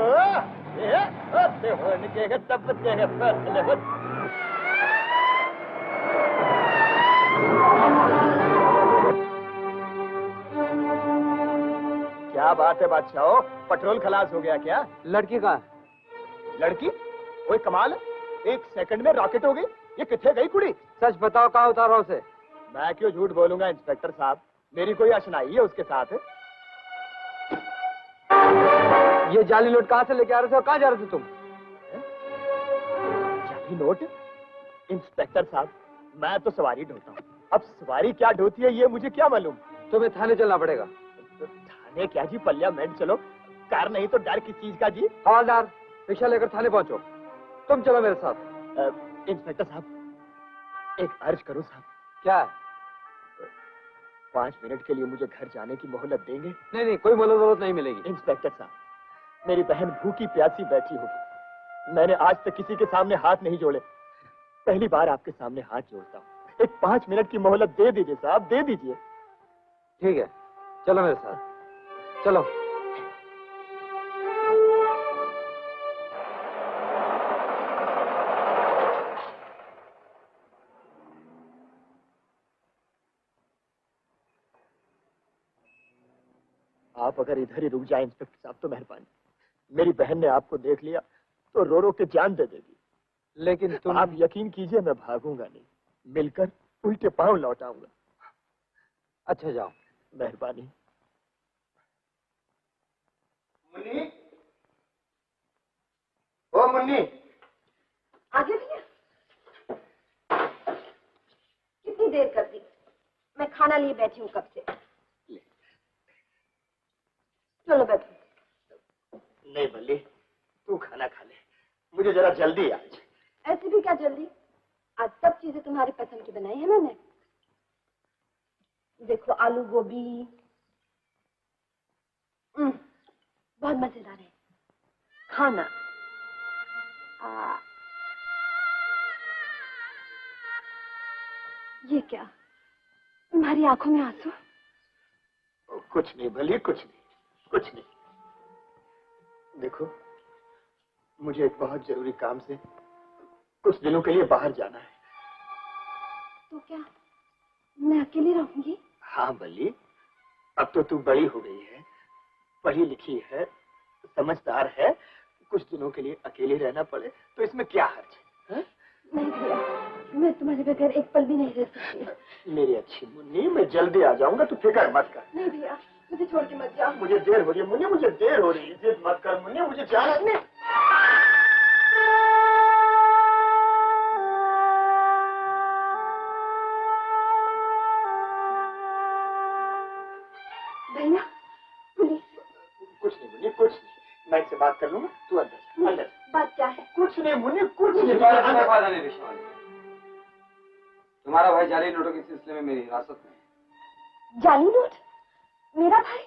क्या बात है बादशाह, पेट्रोल खलास हो गया क्या? लड़की कहाँ? लड़की? ओए कमाल है, एक सेकंड में रॉकेट हो गई। ये किथे गई कुड़ी? सच बताओ, कहाँ उतारा उसे? मैं क्यों झूठ बोलूंगा इंस्पेक्टर साहब, मेरी कोई अशनाई है उसके साथ। ये जाली नोट कहाँ से लेके आ रहे थे और कहाँ जा रहे थे तुम? जाली नोट? इंस्पेक्टर साहब, मैं तो सवारी ढोता हूँ, अब सवारी क्या ढोती है ये मुझे क्या मालूम। तुम्हें थाने चलना पड़ेगा। थाने क्या जी, पार्लियामेंट चलो। कार नहीं तो डर किस चीज का जी? हवलदार, रिक्शा लेकर थाने पहुंचो। तुम चलो मेरे साथ। इंस्पेक्टर साहब, एक अर्ज करो साहब। क्या है? 5 मिनट के लिए मुझे घर जाने की मोहलत देंगे? नहीं, कोई मोहलत नहीं मिलेगी। इंस्पेक्टर साहब, मेरी बहन भूखी प्यासी बैठी होगी, मैंने आज तक किसी के सामने हाथ नहीं जोड़े, पहली बार आपके सामने हाथ जोड़ता हूँ। एक 5 मिनट की मोहलत दे दीजिए साहब, दे दीजिए। ठीक है, चलो मेरे साथ, चलो। आप अगर इधर ही रुक जाए इंस्पेक्टर साहब तो मेहरबानी। मेरी बहन ने आपको देख लिया तो रो रो के जान दे देगी। लेकिन तुम... आप यकीन कीजिए मैं भागूंगा नहीं, मिलकर उल्टे पांव लौट आऊंगा। अच्छा जाओ। मेहरबानी। मुन्नी, ओ मुन्नी, आगे भैया कितनी देर कर दी? मैं खाना लिए बैठी हूँ कब से। चलो बैठो। नहीं बल्ली, तू खाना खा ले, मुझे जरा जल्दी आज। ऐसी भी क्या जल्दी? आज सब चीजें तुम्हारी पसंद की बनाई है मैंने। देखो आलू गोभी, बहुत मजेदार है खाना। ये क्या, तुम्हारी आंखों में आंसू? कुछ नहीं बल्ली, कुछ नहीं, कुछ नहीं। देखो मुझे एक बहुत जरूरी काम से कुछ दिनों के लिए बाहर जाना है। तो क्या मैं अकेली रहूंगी? हाँ बल्ली, अब तो तू बड़ी हो गई है, पढ़ी लिखी है, समझदार है, कुछ दिनों के लिए अकेले रहना पड़े तो इसमें क्या हर्ज है? नहीं भैया, मैं तुम्हारे बगैर एक पल भी नहीं रह सकती। मेरी अच्छी मुन्नी, मैं जल्दी आ जाऊंगा, तू फिक्र मत कर। नहीं भैया, मुझे छोड़ के मत जाओ। मुझे देर हो रही है मुन्नी, मुझे देर हो रही है। जिद मत कर मुन्नी, मुझे जाना है। भैया पुलिस? कुछ नहीं मुन्नी, कुछ नहीं, मैं इनसे बात कर लूंगा, तू अंदर जा, अंदर। बात क्या है? कुछ नहीं मुन्नी, कुछ नहीं। फायदा नहीं रिश्वानी। तुम्हारा भाई जाली नोटों के सिलसिले में मेरी हिरासत में है। जाली नोट? मेरा भाई?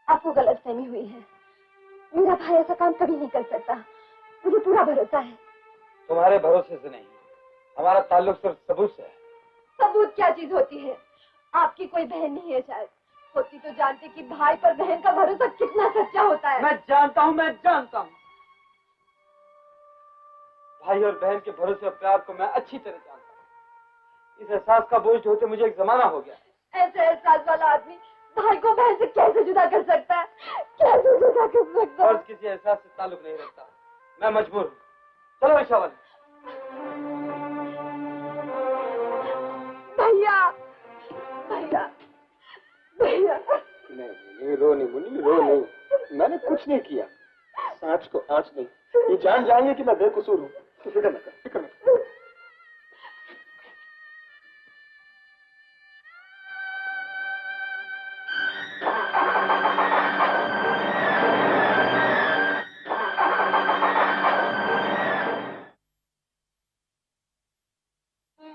आपको गलतफहमी हुई है। मेरा भाई ऐसा काम कभी नहीं कर सकता, मुझे पूरा भरोसा है। तुम्हारे भरोसे से नहीं, हमारा ताल्लुक सिर्फ सबूत से है। सबूत क्या चीज होती है? आपकी कोई बहन नहीं है शायद, होती तो जानती कि भाई पर बहन का भरोसा कितना सच्चा होता है। मैं जानता हूँ, मैं जानता हूँ। भाई और बहन के भरोसे और प्यार को मैं अच्छी तरह जानता हूँ। इस एहसास का बोझ ढोते मुझे एक जमाना हो गया। ऐसे एहसास वाला आदमी भाई को बहन से कैसे जुदा कर सकता है? कैसे जुदा कर सकता है? और किसी एहसास से ताल्लुक नहीं रखता, मैं मजबूर हूँ। चलो रिशावन। भैया, भैया, भैया। नहीं रो नहीं मुन्नी, रो नहीं, मैंने कुछ नहीं किया। सांच को आंच नहीं, ये जान जाएंगे कि मैं बेकसूर हूँ। तो फिक्र न कर, फिक्र न कर।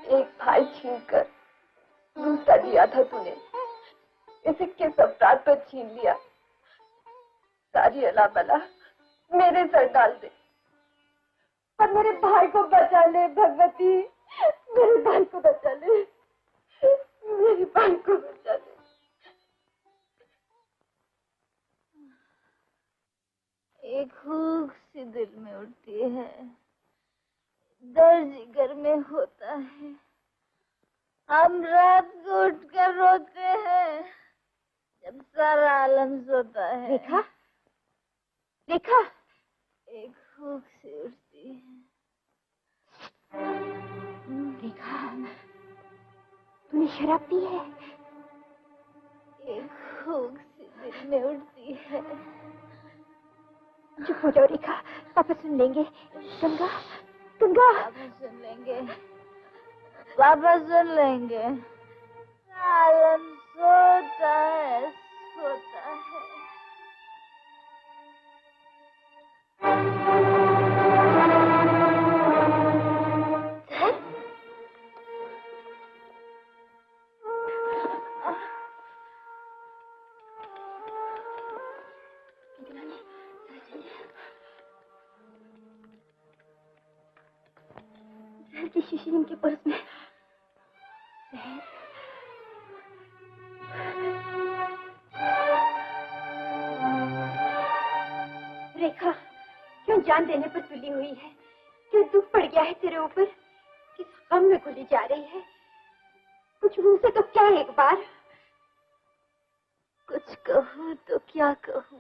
एक भाई छीनकर दूसरा दिया था तूने, इसे किस अपराध पर छीन लिया? सारी अला बला मेरे सर डाल दे, पर मेरे भाई को बचा ले भगवती, मेरे भाई को बचा ले, मेरे भाई को बचा ले। एक हुक सी दिल में उठती है, दर्द जिगर में होता है, हम रात को उठकर रोते हैं जब सारा आलम सोता है। रेखा, रेखा, एक हुक सी उठती है। रेखा, तूने शराब पी है? एक हुक सी दिल में उठती है। चुप हो जाओ रेखा, पापा सुन लेंगे। गंगा, गंगा। पापा सुन लेंगे, पापा सुन लेंगे। आलम सोता है, सोता है। जहर की शीशी इनके पर्स में। जहर? रेखा, क्यों जान देने पर तुली हुई है? क्यों दुख पड़ गया है तेरे ऊपर? किस गम में घुली जा रही है? कुछ मुंह से तो क्या एक बार? कुछ कहूँ तो क्या कहूँ,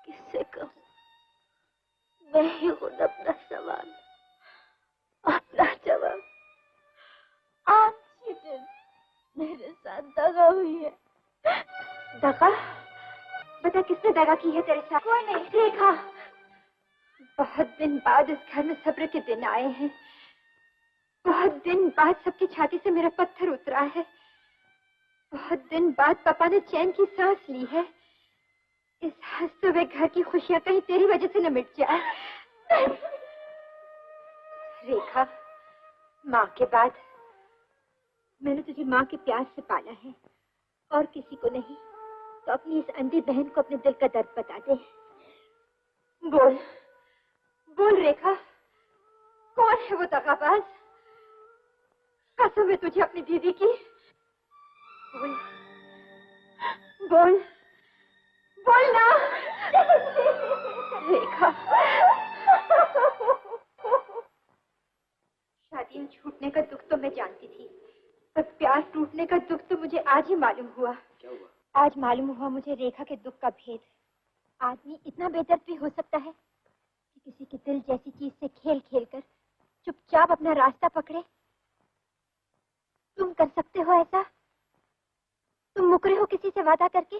किससे कहूँ? मैं ही खुद अपना सवाल, अपना जवाब। आप चीटर, मेरे साथ दगा हुई है। दगा? बता किसने दगा की है तेरे साथ? कोई नहीं। रेखा, बहुत दिन बाद इस घर में सब्र के दिन आए हैं। बहुत दिन बाद सबकी छाती से मेरा पत्थर उतरा है। बहुत दिन बाद पापा ने चैन की सांस ली है। इस हंसते हुए घर की खुशियां कहीं तेरी वजह से न मिट जाए। रेखा, माँ के बाद मैंने तुझे माँ के प्यार से पाला है और किसी को नहीं, तो अपनी इस अंधी बहन को अपने दिल का दर्द बता दे। बोल बोल रेखा, कौन है वो दगाबाज? कसम है तुझे अपनी दीदी की। बोल बोल बोल ना रेखा। शादियां छूटने का दुख तो मैं जानती थी, पर प्यार टूटने का दुख तो मुझे आज ही मालूम हुआ। क्या हुआ? आज मालूम हुआ मुझे रेखा के दुख का भेद। आदमी इतना बेदर्द भी हो सकता है कि किसी के दिल जैसी चीज से खेल खेल कर चुपचाप अपना रास्ता पकड़े। तुम कर सकते हो ऐसा? तुम मुकरे हो किसी से वादा करके?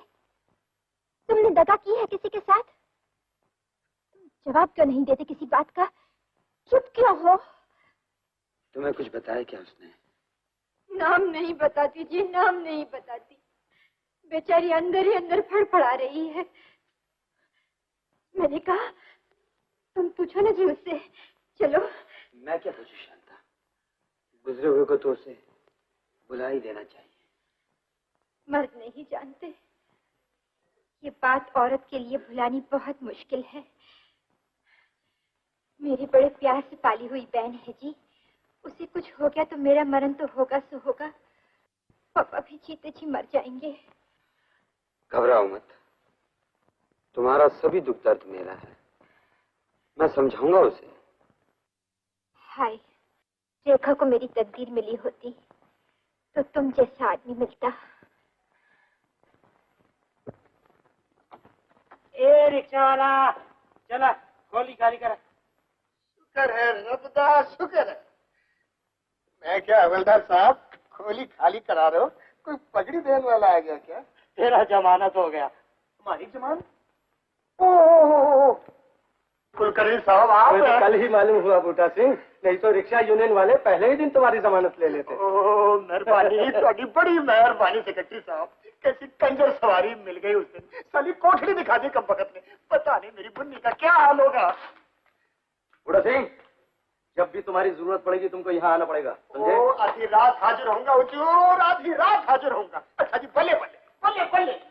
तुमने दगा की है किसी के साथ? तुम जवाब क्यों नहीं देते किसी बात का? चुप क्यों हो? तुम्हें कुछ बताया क्या उसने? नाम नहीं बताती जी, नाम नहीं बताती। बेचारी अंदर ही अंदर फड़फड़ा रही है। मैंने कहा तुम पूछो ना जी उससे। चलो। मैं क्या पूछूं शांता, गुजरे हुए को तो उसे बुला ही देना चाहिए। मर्द नहीं जानते, ये बात औरत के लिए भुलानी बहुत मुश्किल है। मेरी बड़े प्यार से पाली हुई बहन है जी, उसे कुछ हो गया तो मेरा मरण तो होगा सो होगा। पापा भी जीते जी मर जाएंगे। घबराओ मत, तुम्हारा सभी दुख दर्द मेरा है, मैं समझाऊंगा उसे। हाय, रेखा को मेरी तकदीर मिली होती तो तुम जैसा आदमी मिलता। ए रिक्शा वाला, चला खोली खाली करा। शुक्र है रबदा, शुक्र है। मैं क्या हवलदार साहब, खोली खाली करा रहे हो? कोई पगड़ी देने वाला आ गया क्या? तेरा जमानत हो गया। हमारी जमानत? ओ कुलकर्णी साहब, आप तो कल ही मालूम हुआ बूटा सिंह, नहीं तो रिक्शा यूनियन वाले पहले ही दिन तुम्हारी जमानत ले लेते। ओ मेहरबानी, थोड़ी बड़ी मेहरबानी सेक्रेटरी साहब। कैसी कंजर सवारी मिल गई उस दिन, साली कोठड़ी दिखा दी कम वक्त में। पता नहीं मेरी बुन्नी का क्या हाल होगा। बूटा सिंह, जब भी तुम्हारी जरूरत पड़ेगी तुमको यहाँ आना पड़ेगा, समझे? ओ आधी रात हाजिर होऊंगा हुजूर, आधी रात हाजिर होऊंगा। अच्छा जी, बल्ले बल्ले बल्ले बल्ले।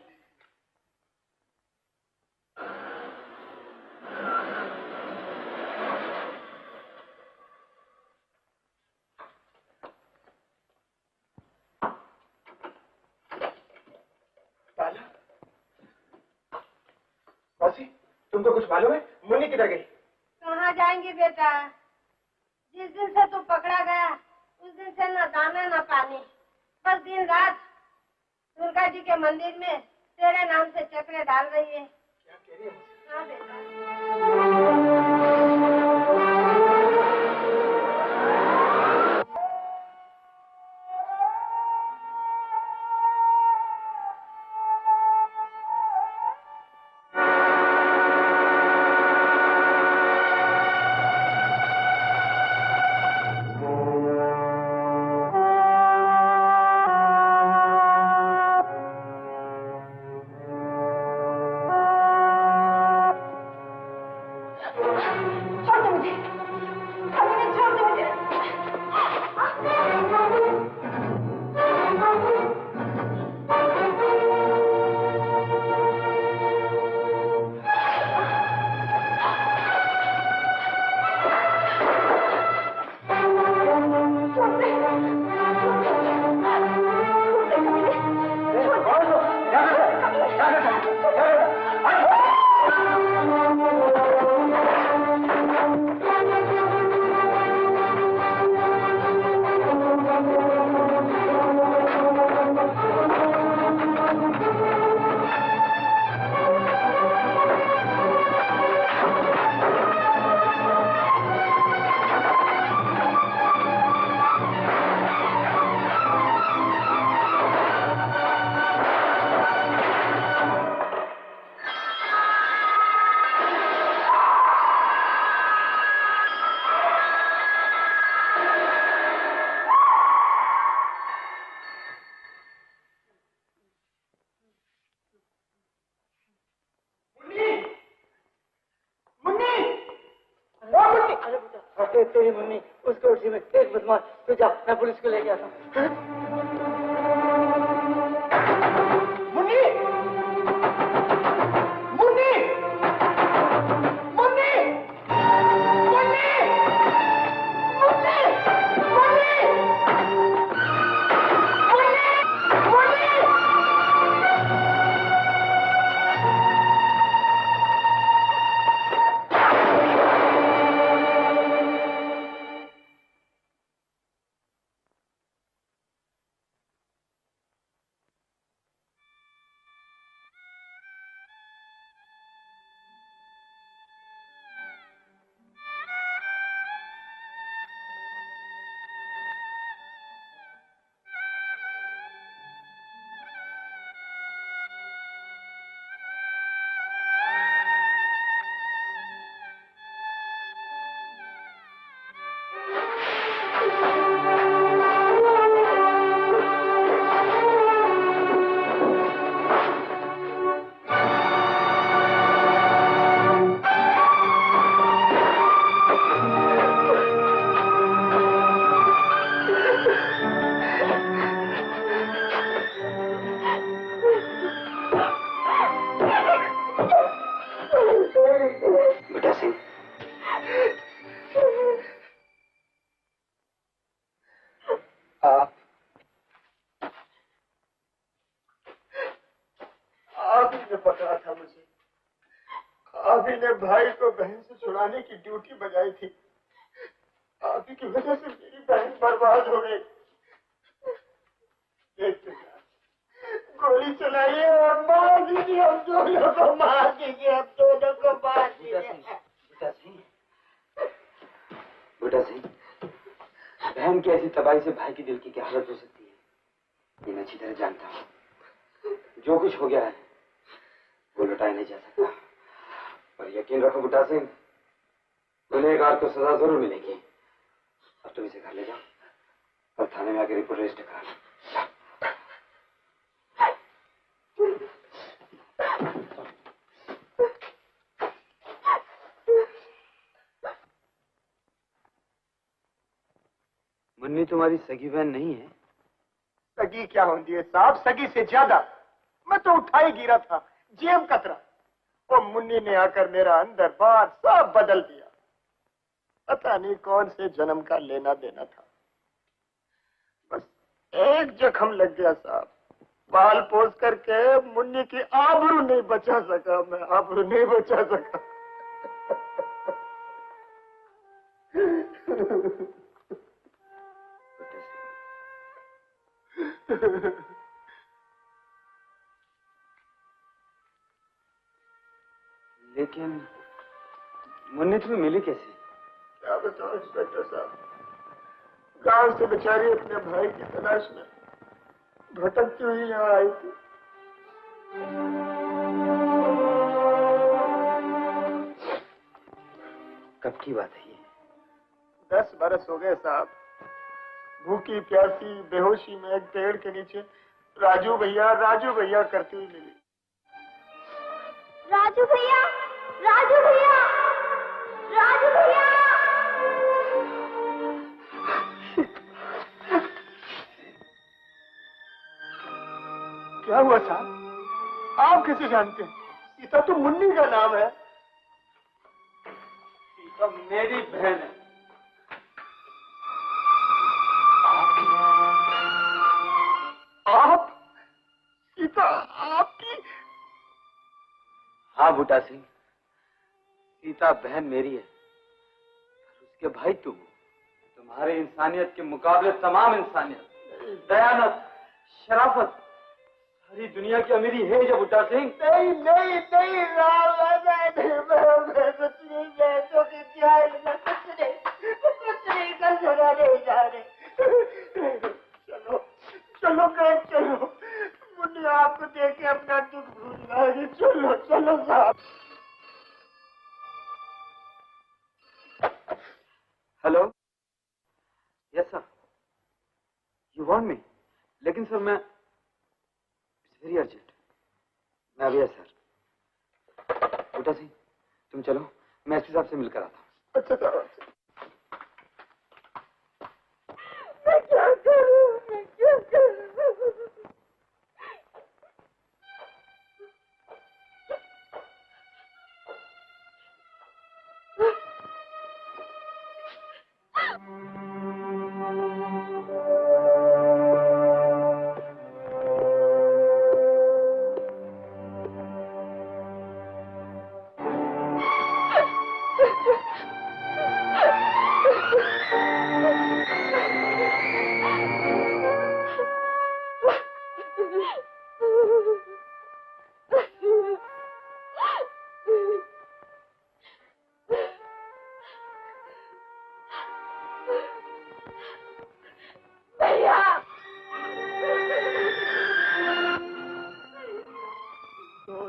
मौसी, तुमको कुछ मालूम है मुन्नी किधर गई? कहाँ जाएंगे बेटा? जिस दिन से तू पकड़ा गया उस दिन से न दाना न पानी, बस दिन रात दुर्गा जी के मंदिर में तेरे नाम से चक्रे डाल रही है। क्या कह रही है? हाँ बेटा। तेरी मुन्नी उस कोठी में एक बदमाश। तू जा, मैं पुलिस को लेके आता हूँ। मुन्नी, मुन्नी, मुन्नी, मुन्नी, मुन्नी, मुन्नी, मुन्नी। बेटा सिंह, आप ही ने पकड़ा था मुझे। आप ही ने भाई को बहन से छुड़ाने की ड्यूटी बजाई थी। आप ही की वजह से मेरी बहन बर्बाद हो गई। गोली चलाइए और मार दीजिए, हम दोनों को मार दीजिए, हम दोनों को मार दीजिए। बेटा सिंह, बहन की ऐसी तबाही से भाई की दिल की क्या हालत हो सकती है, ये मैं अच्छी तरह जानता हूँ। जो कुछ हो गया है वो लौटाया नहीं जा सकता, पर यकीन रखो बेटा सिंह, गुनहगार को सजा जरूर मिलेगी। अब तुम इसे घर ले जाओ और थाने में आकर रिपोर्ट रजिस्टर करा लो। मुन्नी तुम्हारी सगी बहन नहीं है? सगी क्या होती है साहब, सगी से ज्यादा। मैं तो उठा ही गिरा था, जेब कतरा। वो मुन्नी ने आकर मेरा अंदर बाहर सब बदल दिया। पता नहीं कौन से जन्म का लेना देना था। बस एक जख्म लग गया साहब, बाल पोस करके मुन्नी की आबरू नहीं बचा सका मैं, आबरू नहीं बचा सका। लेकिन मुन्नी तुम्हें मिली कैसे? क्या बताओ इंस्पेक्टर साहब, गांव से बेचारी अपने भाई की तलाश में भटकती हुई यहाँ आई थी। कब की बात है ये? 10 बरस हो गए साहब। भूखी प्यासी बेहोशी में एक पेड़ के नीचे राजू भैया करती हुई मिली। राजू भैया, राजू भैया, राजू भैया। क्या हुआ साहब, आप कैसे जानते हैं? सीता तो मुन्नी का नाम है। सीता मेरी बहन है। आप? सीता आपकी? हाँ बूटा सिंह, सीता बहन मेरी है, उसके भाई तुम। तुम्हारे इंसानियत के मुकाबले तमाम इंसानियत, दयानत, शराफत, सारी दुनिया की अमीरी है जब बूटा सिंह। नहीं नहीं नहीं राम, मैं कुछ नहीं जानता कि क्या है, कुछ नहीं कर सुना नहीं जा रहे। चलो चलो घर चलो, मुन्नी आपको देख के अपना दुख भूल जाएगी। चलो चलो साहब। Hello, yes sir, you want me? लेकिन सर मैं, इट्स वेरी अर्जेंट, मैं अभी है सर। बूटा सिंह तुम चलो, मैं एसपी साहब से मिलकर आता हूँ। अच्छा साहब।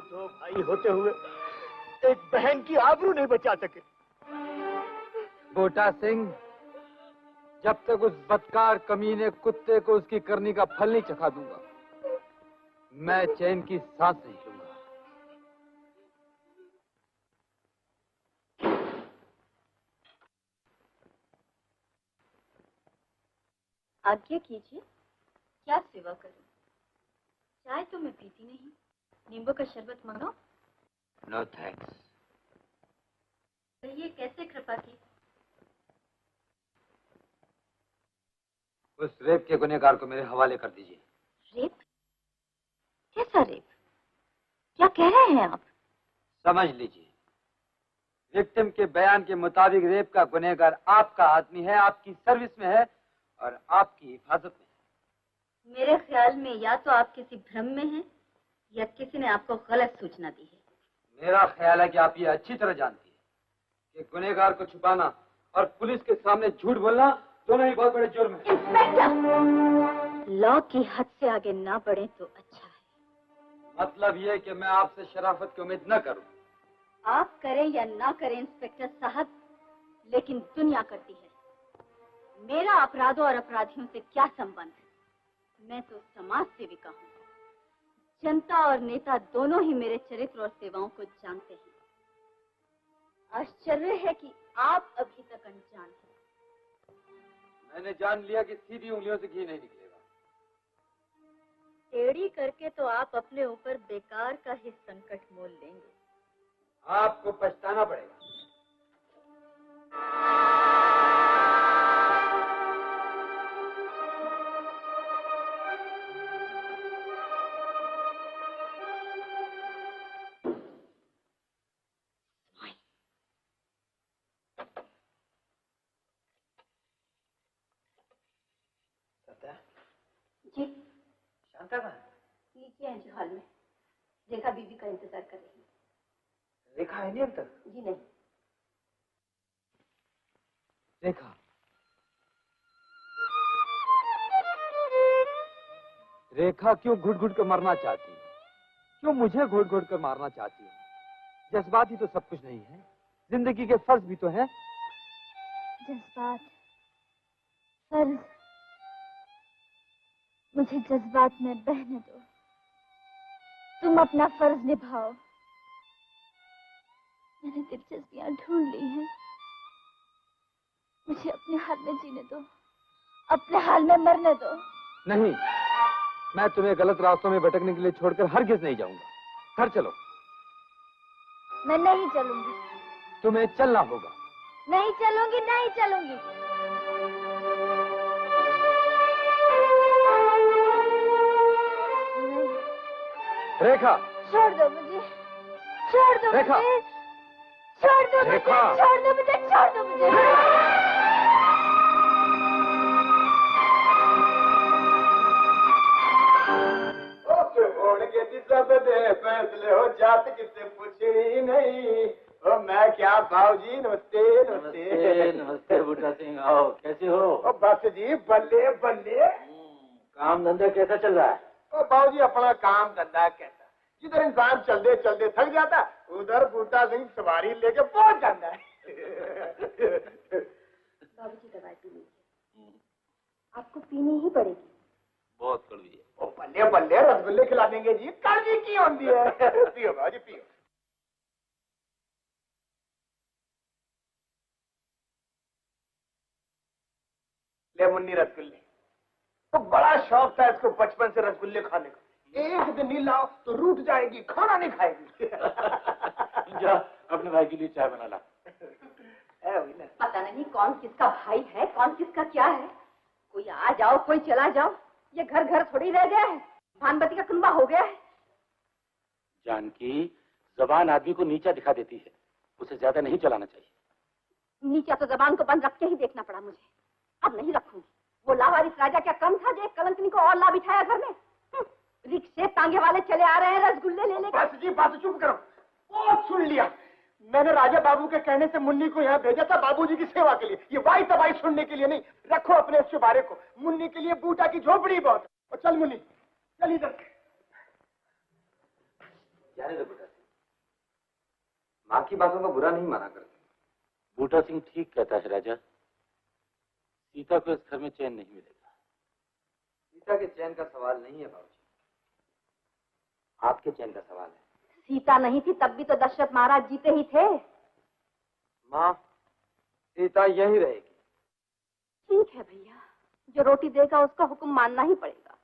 दो भाई होते हुए एक बहन की आबरू नहीं बचा सके। बूटा सिंह, जब तक उस बदकार कमीने कुत्ते को उसकी करनी का फल नहीं चखा दूंगा, मैं चैन की सांस नहीं लूंगा। आज्ञा कीजिए, क्या सेवा करूं? चाय तो मैं पीती नहीं, नींबू का शरबत मंगाओ? No thanks. कहिए कैसे कृपा की? उस रेप के गुनहगार को मेरे हवाले कर दीजिए। रेप? कैसा रेप? क्या कह रहे हैं आप? समझ लीजिए, विक्टिम के बयान के मुताबिक रेप का गुनहगार आपका आदमी है, आपकी सर्विस में है और आपकी हिफाजत में है। मेरे ख्याल में या तो आप किसी भ्रम में हैं या किसी ने आपको गलत सूचना दी है। मेरा ख्याल है कि आप ये अच्छी तरह जानती है कि गुनहगार को छुपाना और पुलिस के सामने झूठ बोलना दोनों ही बहुत बड़े जुर्म हैं। इंस्पेक्टर, लॉ की हद से आगे ना बढ़े तो अच्छा है। मतलब ये कि मैं आपसे शराफत की उम्मीद न करूं। आप करें या ना करें इंस्पेक्टर साहब, लेकिन दुनिया करती है। मेरा अपराधों और अपराधियों से क्या संबंध? मैं तो समाज सेविका हूँ। जनता और नेता दोनों ही मेरे चरित्र और सेवाओं को जानते हैं। आश्चर्य है कि आप अभी तक अनजान हैं। मैंने जान लिया कि सीधी उंगलियों से घी नहीं निकलेगा। टेढ़ी करके तो आप अपने ऊपर बेकार का ही संकट मोल लेंगे। आपको पछताना पड़ेगा। जी शांता कहाँ है? नीचे हैं जी हॉल में। रेखा बीबी का इंतजार कर रही है। रेखा है नहीं अब तक? जी नहीं। रेखा, रेखा क्यों घुट घुट कर मरना चाहती है? क्यों मुझे घुट घुट कर मारना चाहती है? जज्बात ही तो सब कुछ नहीं है, जिंदगी के फर्ज भी तो हैं। जज्बात, फर्ज, मुझे जज्बात में बहने दो। तुम अपना फर्ज निभाओ। मैंने दिलचस्पियां ढूंढ ली हैं। मुझे अपने हाल में जीने दो, अपने हाल में मरने दो। नहीं, मैं तुम्हें गलत रास्तों में भटकने के लिए छोड़कर हरगिज नहीं जाऊंगा। घर चलो। मैं नहीं चलूंगी। तुम्हें चलना होगा। नहीं चलूंगी, नहीं चलूंगी। रेखा, छोड़ दो मुझे, छोड़ दो रेखा, मुझे, छोड़ दो मुझे, रेखा, छोड़ दो मुझे, छोड़ दो मुझे। छोड़ के सब दे फैसले हो जात किसे पूछी नहीं। ओ मैं क्या भाऊजी, नमस्ते नमस्ते। नमस्ते बूटा सिंह, आओ। कैसे हो? ओ बस जी, बल्ले बल्ले। काम धंधा कैसा चल रहा है? ओ बाबूजी, अपना काम धंधा कैसा? जिधर इंसान चलते चलते थक जाता, उधर बूटा सिंह सवारी लेके पहुंच जाता है। बाबूजी दवाई पी लीजिए, आपको पीनी ही पड़ेगी। बहुत कड़वी है। ओ बल्ले बल्ले, रसगुल्ले खिला देंगे जी, काली की होती है। पियो बाबूजी पियो। ले मुन्नी रसगुल्ले। तो बड़ा शौक था इसको बचपन से रसगुल्ले खाने का। एक दिन नहीं लाओ तो रूठ जाएगी, खाना नहीं खाएगी। जा अपने भाई के लिए चाय बना ला। हुई ना। पता नहीं कौन किसका भाई है, कौन किसका क्या है। कोई आ जाओ, कोई चला जाओ, ये घर घर थोड़ी रह गया है, भानवती का कुनबा हो गया है। जानकी, जबान आदमी को नीचा दिखा देती है, उसे ज्यादा नहीं चलाना चाहिए। नीचा तो जबान को बंद रख के ही देखना पड़ा मुझे, अब नहीं रखूंगी। वो लावारिस राजा क्या कम था जो एक कलंकनी को और ला बिठाया घर में? रिक्शे तांगे वाले चले आ रहे हैं रसगुल्ले ले लेकर। बस जी, बात चुप करो। बहुत सुन लिया। मैंने राजा बाबू के कहने से मुन्नी को यहाँ भेजा था बाबूजी की सेवा के लिए, ये वाई तबाई सुनने के लिए नहीं। रखो अपने इस चुबारे को, मुन्नी के लिए बूटा की झोपड़ी बहुत है। और चल मुन्नी, चल इधर। जाने दो बूटा सिंह, माँ की बातों का बुरा नहीं माना करते। बूटा सिंह ठीक कहता है राजा, सीता को इस घर में चैन नहीं मिलेगा। सीता के चैन का सवाल नहीं है बाबूजी, आपके चैन का सवाल है। सीता नहीं थी तब भी तो दशरथ महाराज जीते ही थे। माँ, सीता यही रहेगी। ठीक है भैया, जो रोटी देगा उसका हुक्म मानना ही पड़ेगा।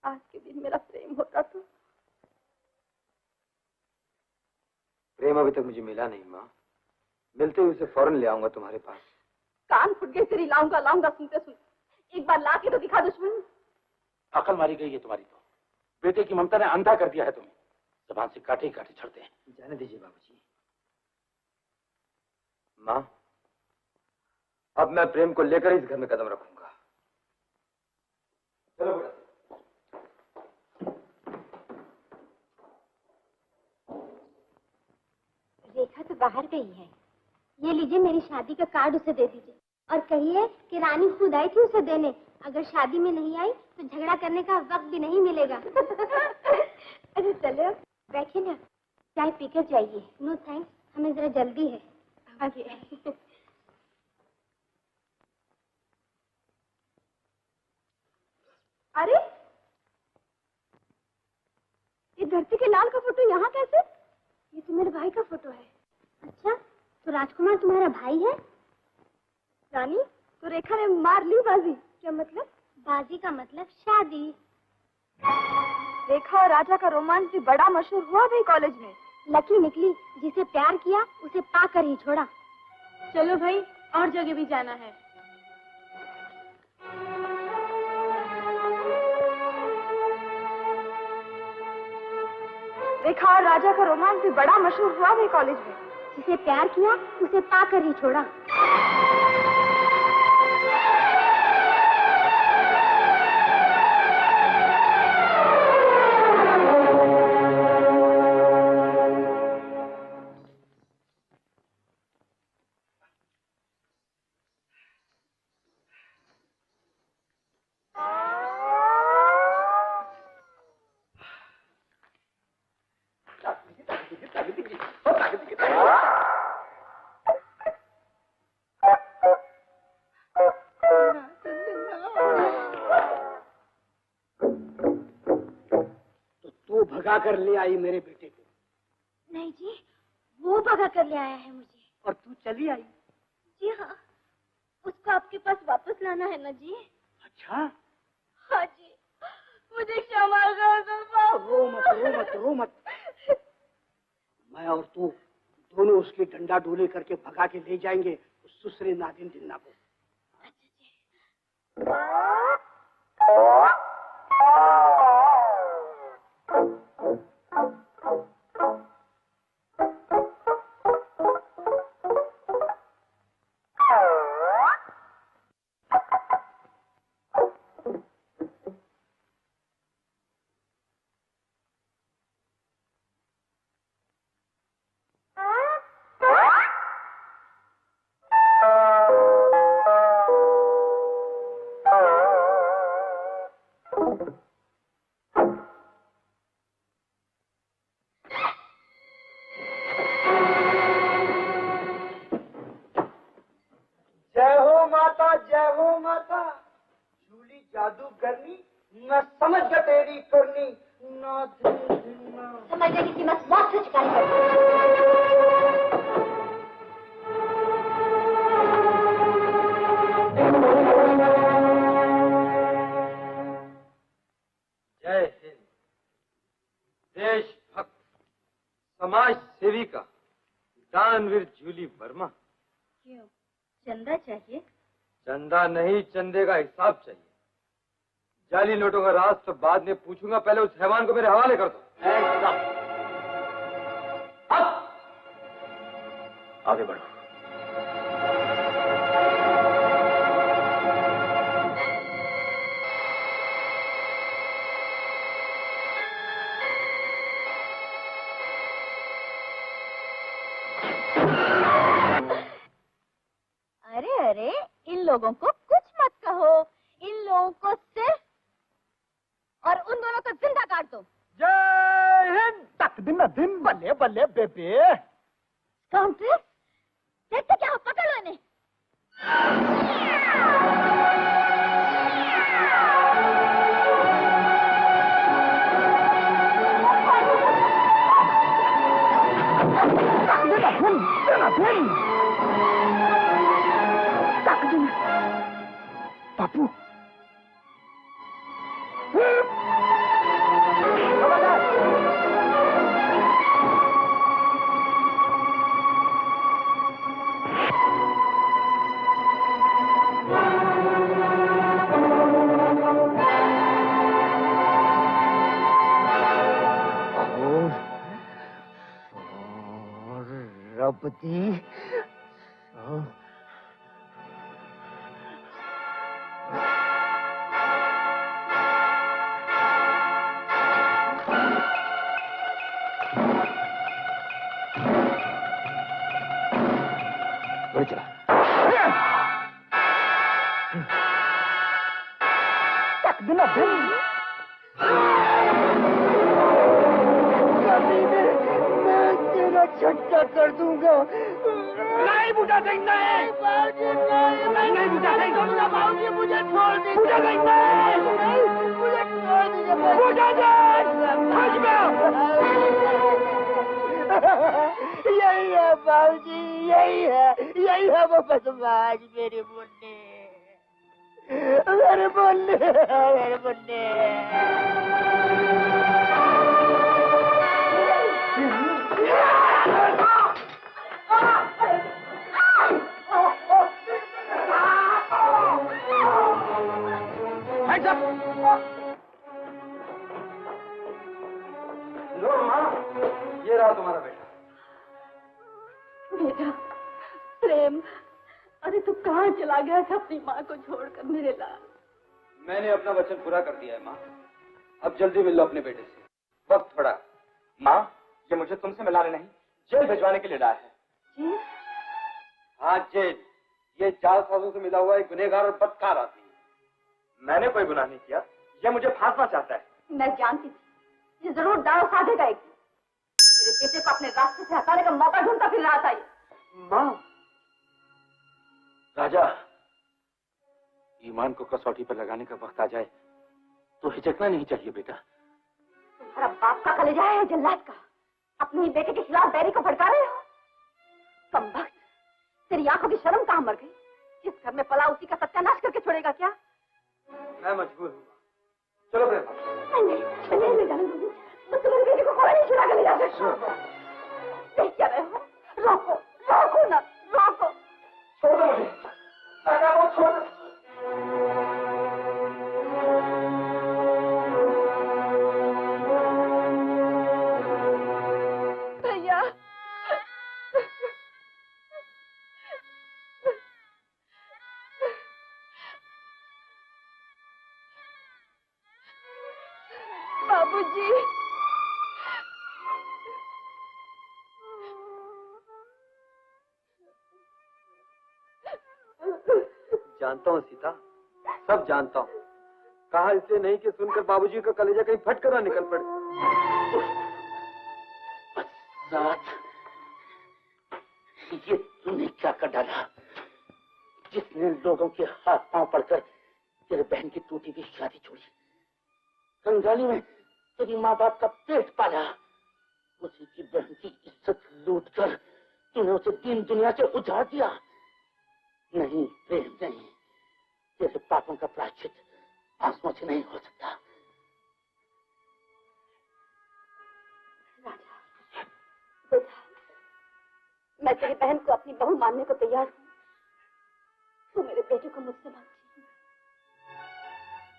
आज के दिन मेरा प्रेम होता तो। प्रेम अभी तक मुझे मिला नहीं माँ, मिलते ही उसे फौरन ले आऊंगा तुम्हारे पास। कान फुट गए तेरी लाऊंगा लाऊंगा सुनते सुनते, एक बार ला के तो दिखा दुश्मन। अकल मारी गई है तुम्हारी तो, बेटे की ममता ने अंधा कर दिया है तुम्हें, जबान से काटे ही काटे छड़ते हैं। जाने दीजिए बाबूजी। माँ, अब मैं प्रेम को लेकर इस घर में कदम रखूंगा। चलो बेटा। रेखा तो बाहर गई है। ये लीजिए, मेरी शादी का कार्ड उसे दे दीजिए और कहिए कि रानी खुद आई थी उसे देने। अगर शादी में नहीं आई तो झगड़ा करने का वक्त भी नहीं मिलेगा। अरे चलो बैठिए ना, चाय पीकर जाइए। नो थैंक्स, हमें जरा जल्दी है। आगे। अरे ये धरती के लाल का फोटो यहाँ कैसे? ये तो मेरे भाई का फोटो है। अच्छा, तो राजकुमार तुम्हारा भाई है? रानी, तो रेखा ने मार ली बाजी। क्या मतलब? बाजी का मतलब शादी। रेखा और राजा का रोमांस भी बड़ा मशहूर हुआ भाई कॉलेज में। लकी निकली, जिसे प्यार किया उसे पाकर ही छोड़ा। चलो भाई, और जगह भी जाना है। रेखा और राजा का रोमांस भी बड़ा मशहूर हुआ भाई कॉलेज में। जिसे प्यार किया उसे पाकर ही छोड़ा। भगा कर ले आई मेरे बेटे को? नहीं जी, वो भगा कर ले आया है मुझे। और तू चली आई? जी हाँ, उसको आपके पास वापस लाना है ना जी। अच्छा। हाँ जी, मुझे क्षमा कर दो। रो मत, रो मत, रो मत। मैं और तू दोनों उसके डंडा डोले करके भगा के ले जाएंगे उस सुसरे नादिन जिन्ना को। जादूगरनी मैं समझ गया तेरी करनी ना समझने की कीमत बहुत से चुकानी पड़ती जय हिंद। देशभक्त, समाज सेवी का दानवीर जूली वर्मा। क्यों, चंदा चाहिए? चंदा नहीं, चंदे का हिसाब चाहिए। जाली नोटों का राज तो बाद में पूछूंगा, पहले उस हैवान को मेरे हवाले कर दो। अब आगे बढ़ो। अरे अरे, इन लोगों को कुछ मत कहो। इन लोगों को सिर्फ और उन दोनों को जिंदा काट दो। जय हिंद। तक दिन दिन बल्ले बल्ले बेबे। काउंट्रेस, देखते क्या हो, पकड़ लो इन्हें। बापू रबती गोली चला। तक दिन मैं तेरा छटका कर दूंगा। नहीं बूटा सिंह, नहीं बाबूजी, नहीं बूटा सिंह, बाबूजी मुझे छोड़ दीजिए। बूटा सिंह नहीं, मुझे छोड़ दीजिए। बूटा सिंह यही है बाबूजी, यही है वो बदमाश मेरी मुन्नी, मेरे मुन्नी, मेरे मुन्नी। लो माँ, ये रहा तुम्हारा बेटा। बेटा, प्रेम, अरे तू कहाँ चला गया था अपनी माँ को छोड़कर मेरे लाल? मैंने अपना वचन पूरा कर दिया है माँ। अब जल्दी मिल लो अपने बेटे से। वक्त थोड़ा। माँ, ये मुझे तुमसे मिलाने नहीं, जेल भिजवाने के लिए लाया है। जी? हाँ, जेल। ये जालसाजों से मिला हुआ एक गुनहगार और बदकार आदमी है। मैंने कोई गुनाह नहीं किया, ये मुझे फांसना चाहता है। मैं जानती थी, ये जरूर दाव साधेगा एक दिन। मेरे बेटे को अपने रास्ते से हटाने का मौका ढूंढता फिर रहा था ये। माँ, राजा, ईमान को कसौटी पर लगाने का वक्त आ जाए तो हिचकना नहीं चाहिए बेटा। तुम्हारा बाप का कलेजा है जल्लाद का, अपने ही बेटे के खिलाफ बैरी को भड़का रहे हो। कमबख्त, तेरी आंखों की शर्म कहाँ मर गई? जिस घर में पला उसी का सत्यानाश करके छोड़ेगा क्या? मैं मजबूर हूँ। चलो प्रेम। नहीं जाने दूंगी। तुम्हारे बेटे को कोई नहीं छुड़ा कर ले जा सकता। देख क्या रहे हो? रोको, रोको ना, रोको। छोड़ दो मुझे। छोड़ दो। भैया, बाबूजी, जानता हूँ सीता, सब जानता हूँ। कहा इसलिए नहीं कि सुनकर बाबूजी का कलेजा कहीं फटकर ना निकल पड़े। ये तूने क्या कर डाला, जिसने लोगों के हाथ पांव पड़कर तेरे बहन की टूटी हुई शादी छोड़ी, कंगाली में तेरी माँ बाप का पेट पाला, उसी की बहन की इज्जत लूट कर तूने उसे दीन दुनिया से उजाड़ दिया। नहीं प्रेम, नहीं, तेरे पापों का प्रायश्चित आंसुओं से नहीं हो सकता। राजा, बेटा, मैं मैं तेरी बहन को अपनी बहू मानने को तैयार हूँ। तू मेरे बेटे को मुझसे मांग।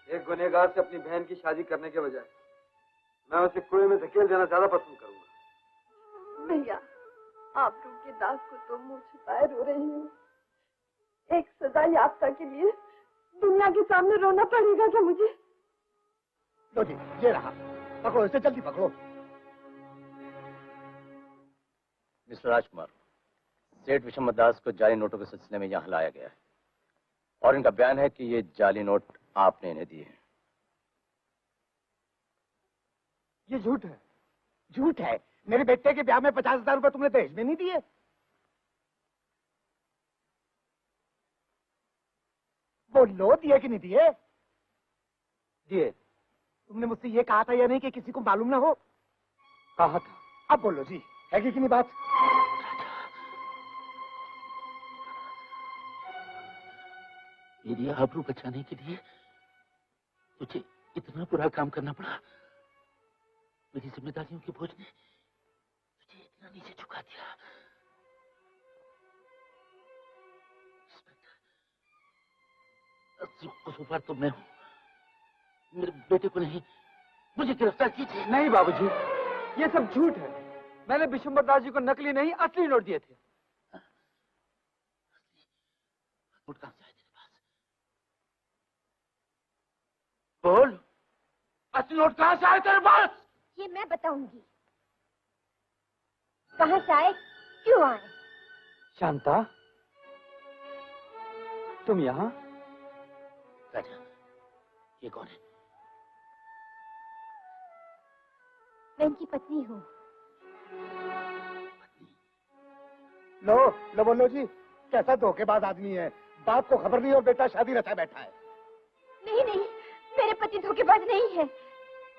एक गुनहगार से अपनी बहन की शादी करने के बजाय मैं उसे कुएं में धकेल देना ज्यादा पसंद करूंगा। भैया, आबरू के दाग को तो मुंह छुपाए रो रही हूँ। एक सजा याफ्ता के लिए दुनिया के सामने रोना पड़ेगा क्या मुझे? लो जी, ये रहा, पकड़ो इसे, जल्दी पकड़ो। मिस्टर राजकुमार, सेठ विशंबर दास को जाली नोटों के सिलसिले में यहाँ लाया गया है और इनका बयान है कि ये जाली नोट आपने इन्हें दिए हैं। ये झूठ है, झूठ है। मेरे बेटे के ब्याह में 50,000 रुपए तुमने दहेज में नहीं दिए? बोलो, दिए कि नहीं दिए? दिए। तुमने मुझसे ये कहा था या नहीं कि किसी को मालूम ना हो? कहा था। अब बोलो जी, है कि नहीं बात? मेरी आबरू बचाने के लिए तुझे इतना बुरा काम करना पड़ा। मेरी जिम्मेदारियों के बोझ ने तुझे इतना नीचे झुका दिया। कसूरवार तो मैं हूं, मेरे बेटे को नहीं, मुझे गिरफ्तार कीजिए। नहीं बाबूजी, ये सब झूठ है। मैंने विशंबर दास जी को नकली नहीं असली नोट दिए थे। नोट कहां से आए तेरे पास? बोल, असली नोट कहां से आए तेरे पास? ये मैं बताऊंगी। कहां से आए, क्यों आए? शांता, तुम यहाँ? राजा, ये कौन है? मैं इनकी पत्नी हूँ। लो लो, बोलो जी, कैसा धोखेबाज आदमी है। बाप को खबर नहीं और बेटा शादी रचा बैठा है। नहीं नहीं, मेरे पति धोखेबाज नहीं है।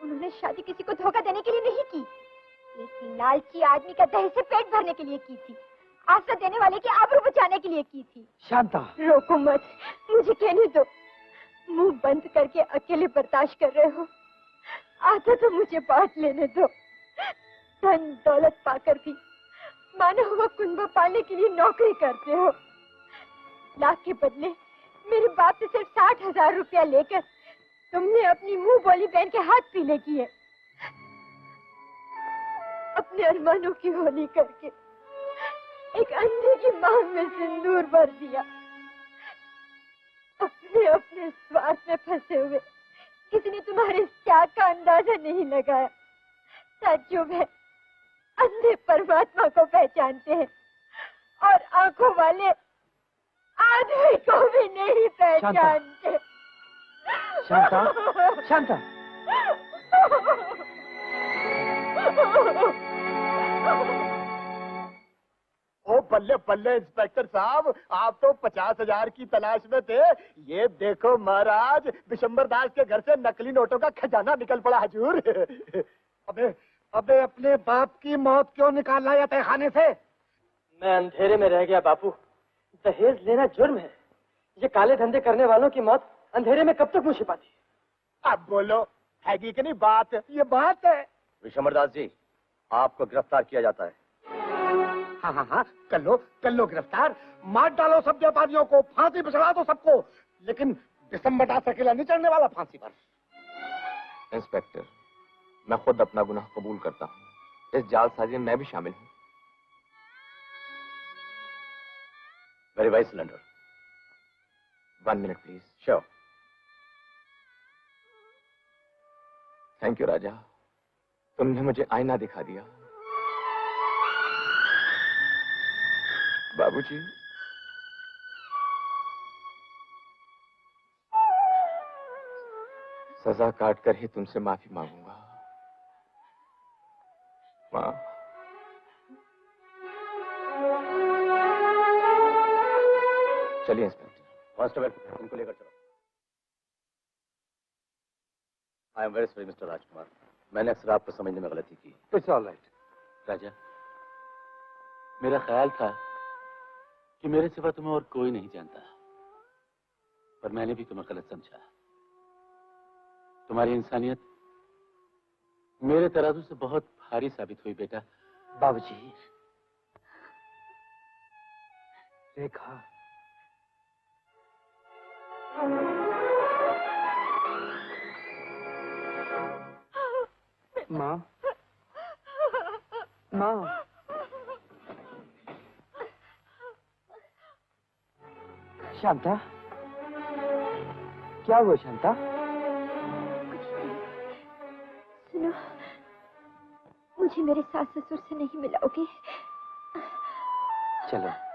उन्होंने शादी किसी को धोखा देने के लिए नहीं की। एक लालची आदमी का दहेज से पेट भरने के लिए की थी। आशा देने वाले की आबरू बचाने के लिए की थी। शांता, रोको मत, मुझे कहने दो। मुंह बंद करके अकेले बर्दाश्त कर रहे हो, आधा तो मुझे बांट लेने दो। धन दौलत पाकर भी माना हुआ कुंबा पालने के लिए नौकरी करते हो। लाख के बदले मेरे बाप से सिर्फ 60,000 रुपया लेकर तुमने अपनी मुंह बोली बहन के हाथ पीले किए। अपने अरमानों की होली करके एक अंधे की मांग में सिंदूर भर दिया। अपने स्वार्थ में फंसे हुए किसी ने तुम्हारे त्याग का अंदाजा नहीं लगाया। ताज्जुब है, अंधे परमात्मा को पहचानते हैं और आंखों वाले आदमी को भी नहीं पहचानते। शांता, शांता, ओ बल्ले बल्ले इंस्पेक्टर साहब, आप तो 50,000 की तलाश में थे। ये देखो महाराज, विशंबर दास के घर से नकली नोटों का खजाना निकल पड़ा हजूर। अबे अबे, अपने बाप की मौत क्यों निकाल लाया तहखाने से? मैं अंधेरे में रह गया बापू। दहेज लेना जुर्म है। ये काले धंधे करने वालों की मौत अंधेरे में कब तक मुंह छिपाती? अब बोलो, हैगी कि नहीं बात? ये बात है। विशंबर दास जी, आपको गिरफ्तार किया जाता है। हाँ हाँ हाँ, कर लो गिरफ्तार। मार डालो सब व्यापारियों को, फांसी पे चढ़ा दो सबको। लेकिन विशंबर दास अकेला नहीं चढ़ने वाला फांसी पर। इंस्पेक्टर, मैं खुद अपना गुनाह कबूल करता हूँ। इस जालसाजी में मैं भी शामिल हूँ। Very wise cylinder. 1 minute please. Sure. Thank you Raja, तुमने मुझे आईना दिखा दिया। बाबूजी, सजा काट कर ही तुमसे माफी मांगूंगा। माँ, चलिए इंस्पेक्टर। कांस्टेबल, इनको लेकर चलो। I am very sorry Mister Rajkumar, मैंने अक्सर आपको समझने में गलती की। It's all right. राजा, मेरा ख्याल था कि मेरे सिवा तुम्हें और कोई नहीं जानता, पर मैंने भी तुम्हें गलत समझा। तुम्हारी इंसानियत मेरे तराजू से बहुत भारी साबित हुई बेटा। बाबूजी, रेखा, माँ, माँ, शांता, क्या हुआ शांता? सुनो, मुझे मेरे सास ससुर से नहीं मिलाओगे? चलो।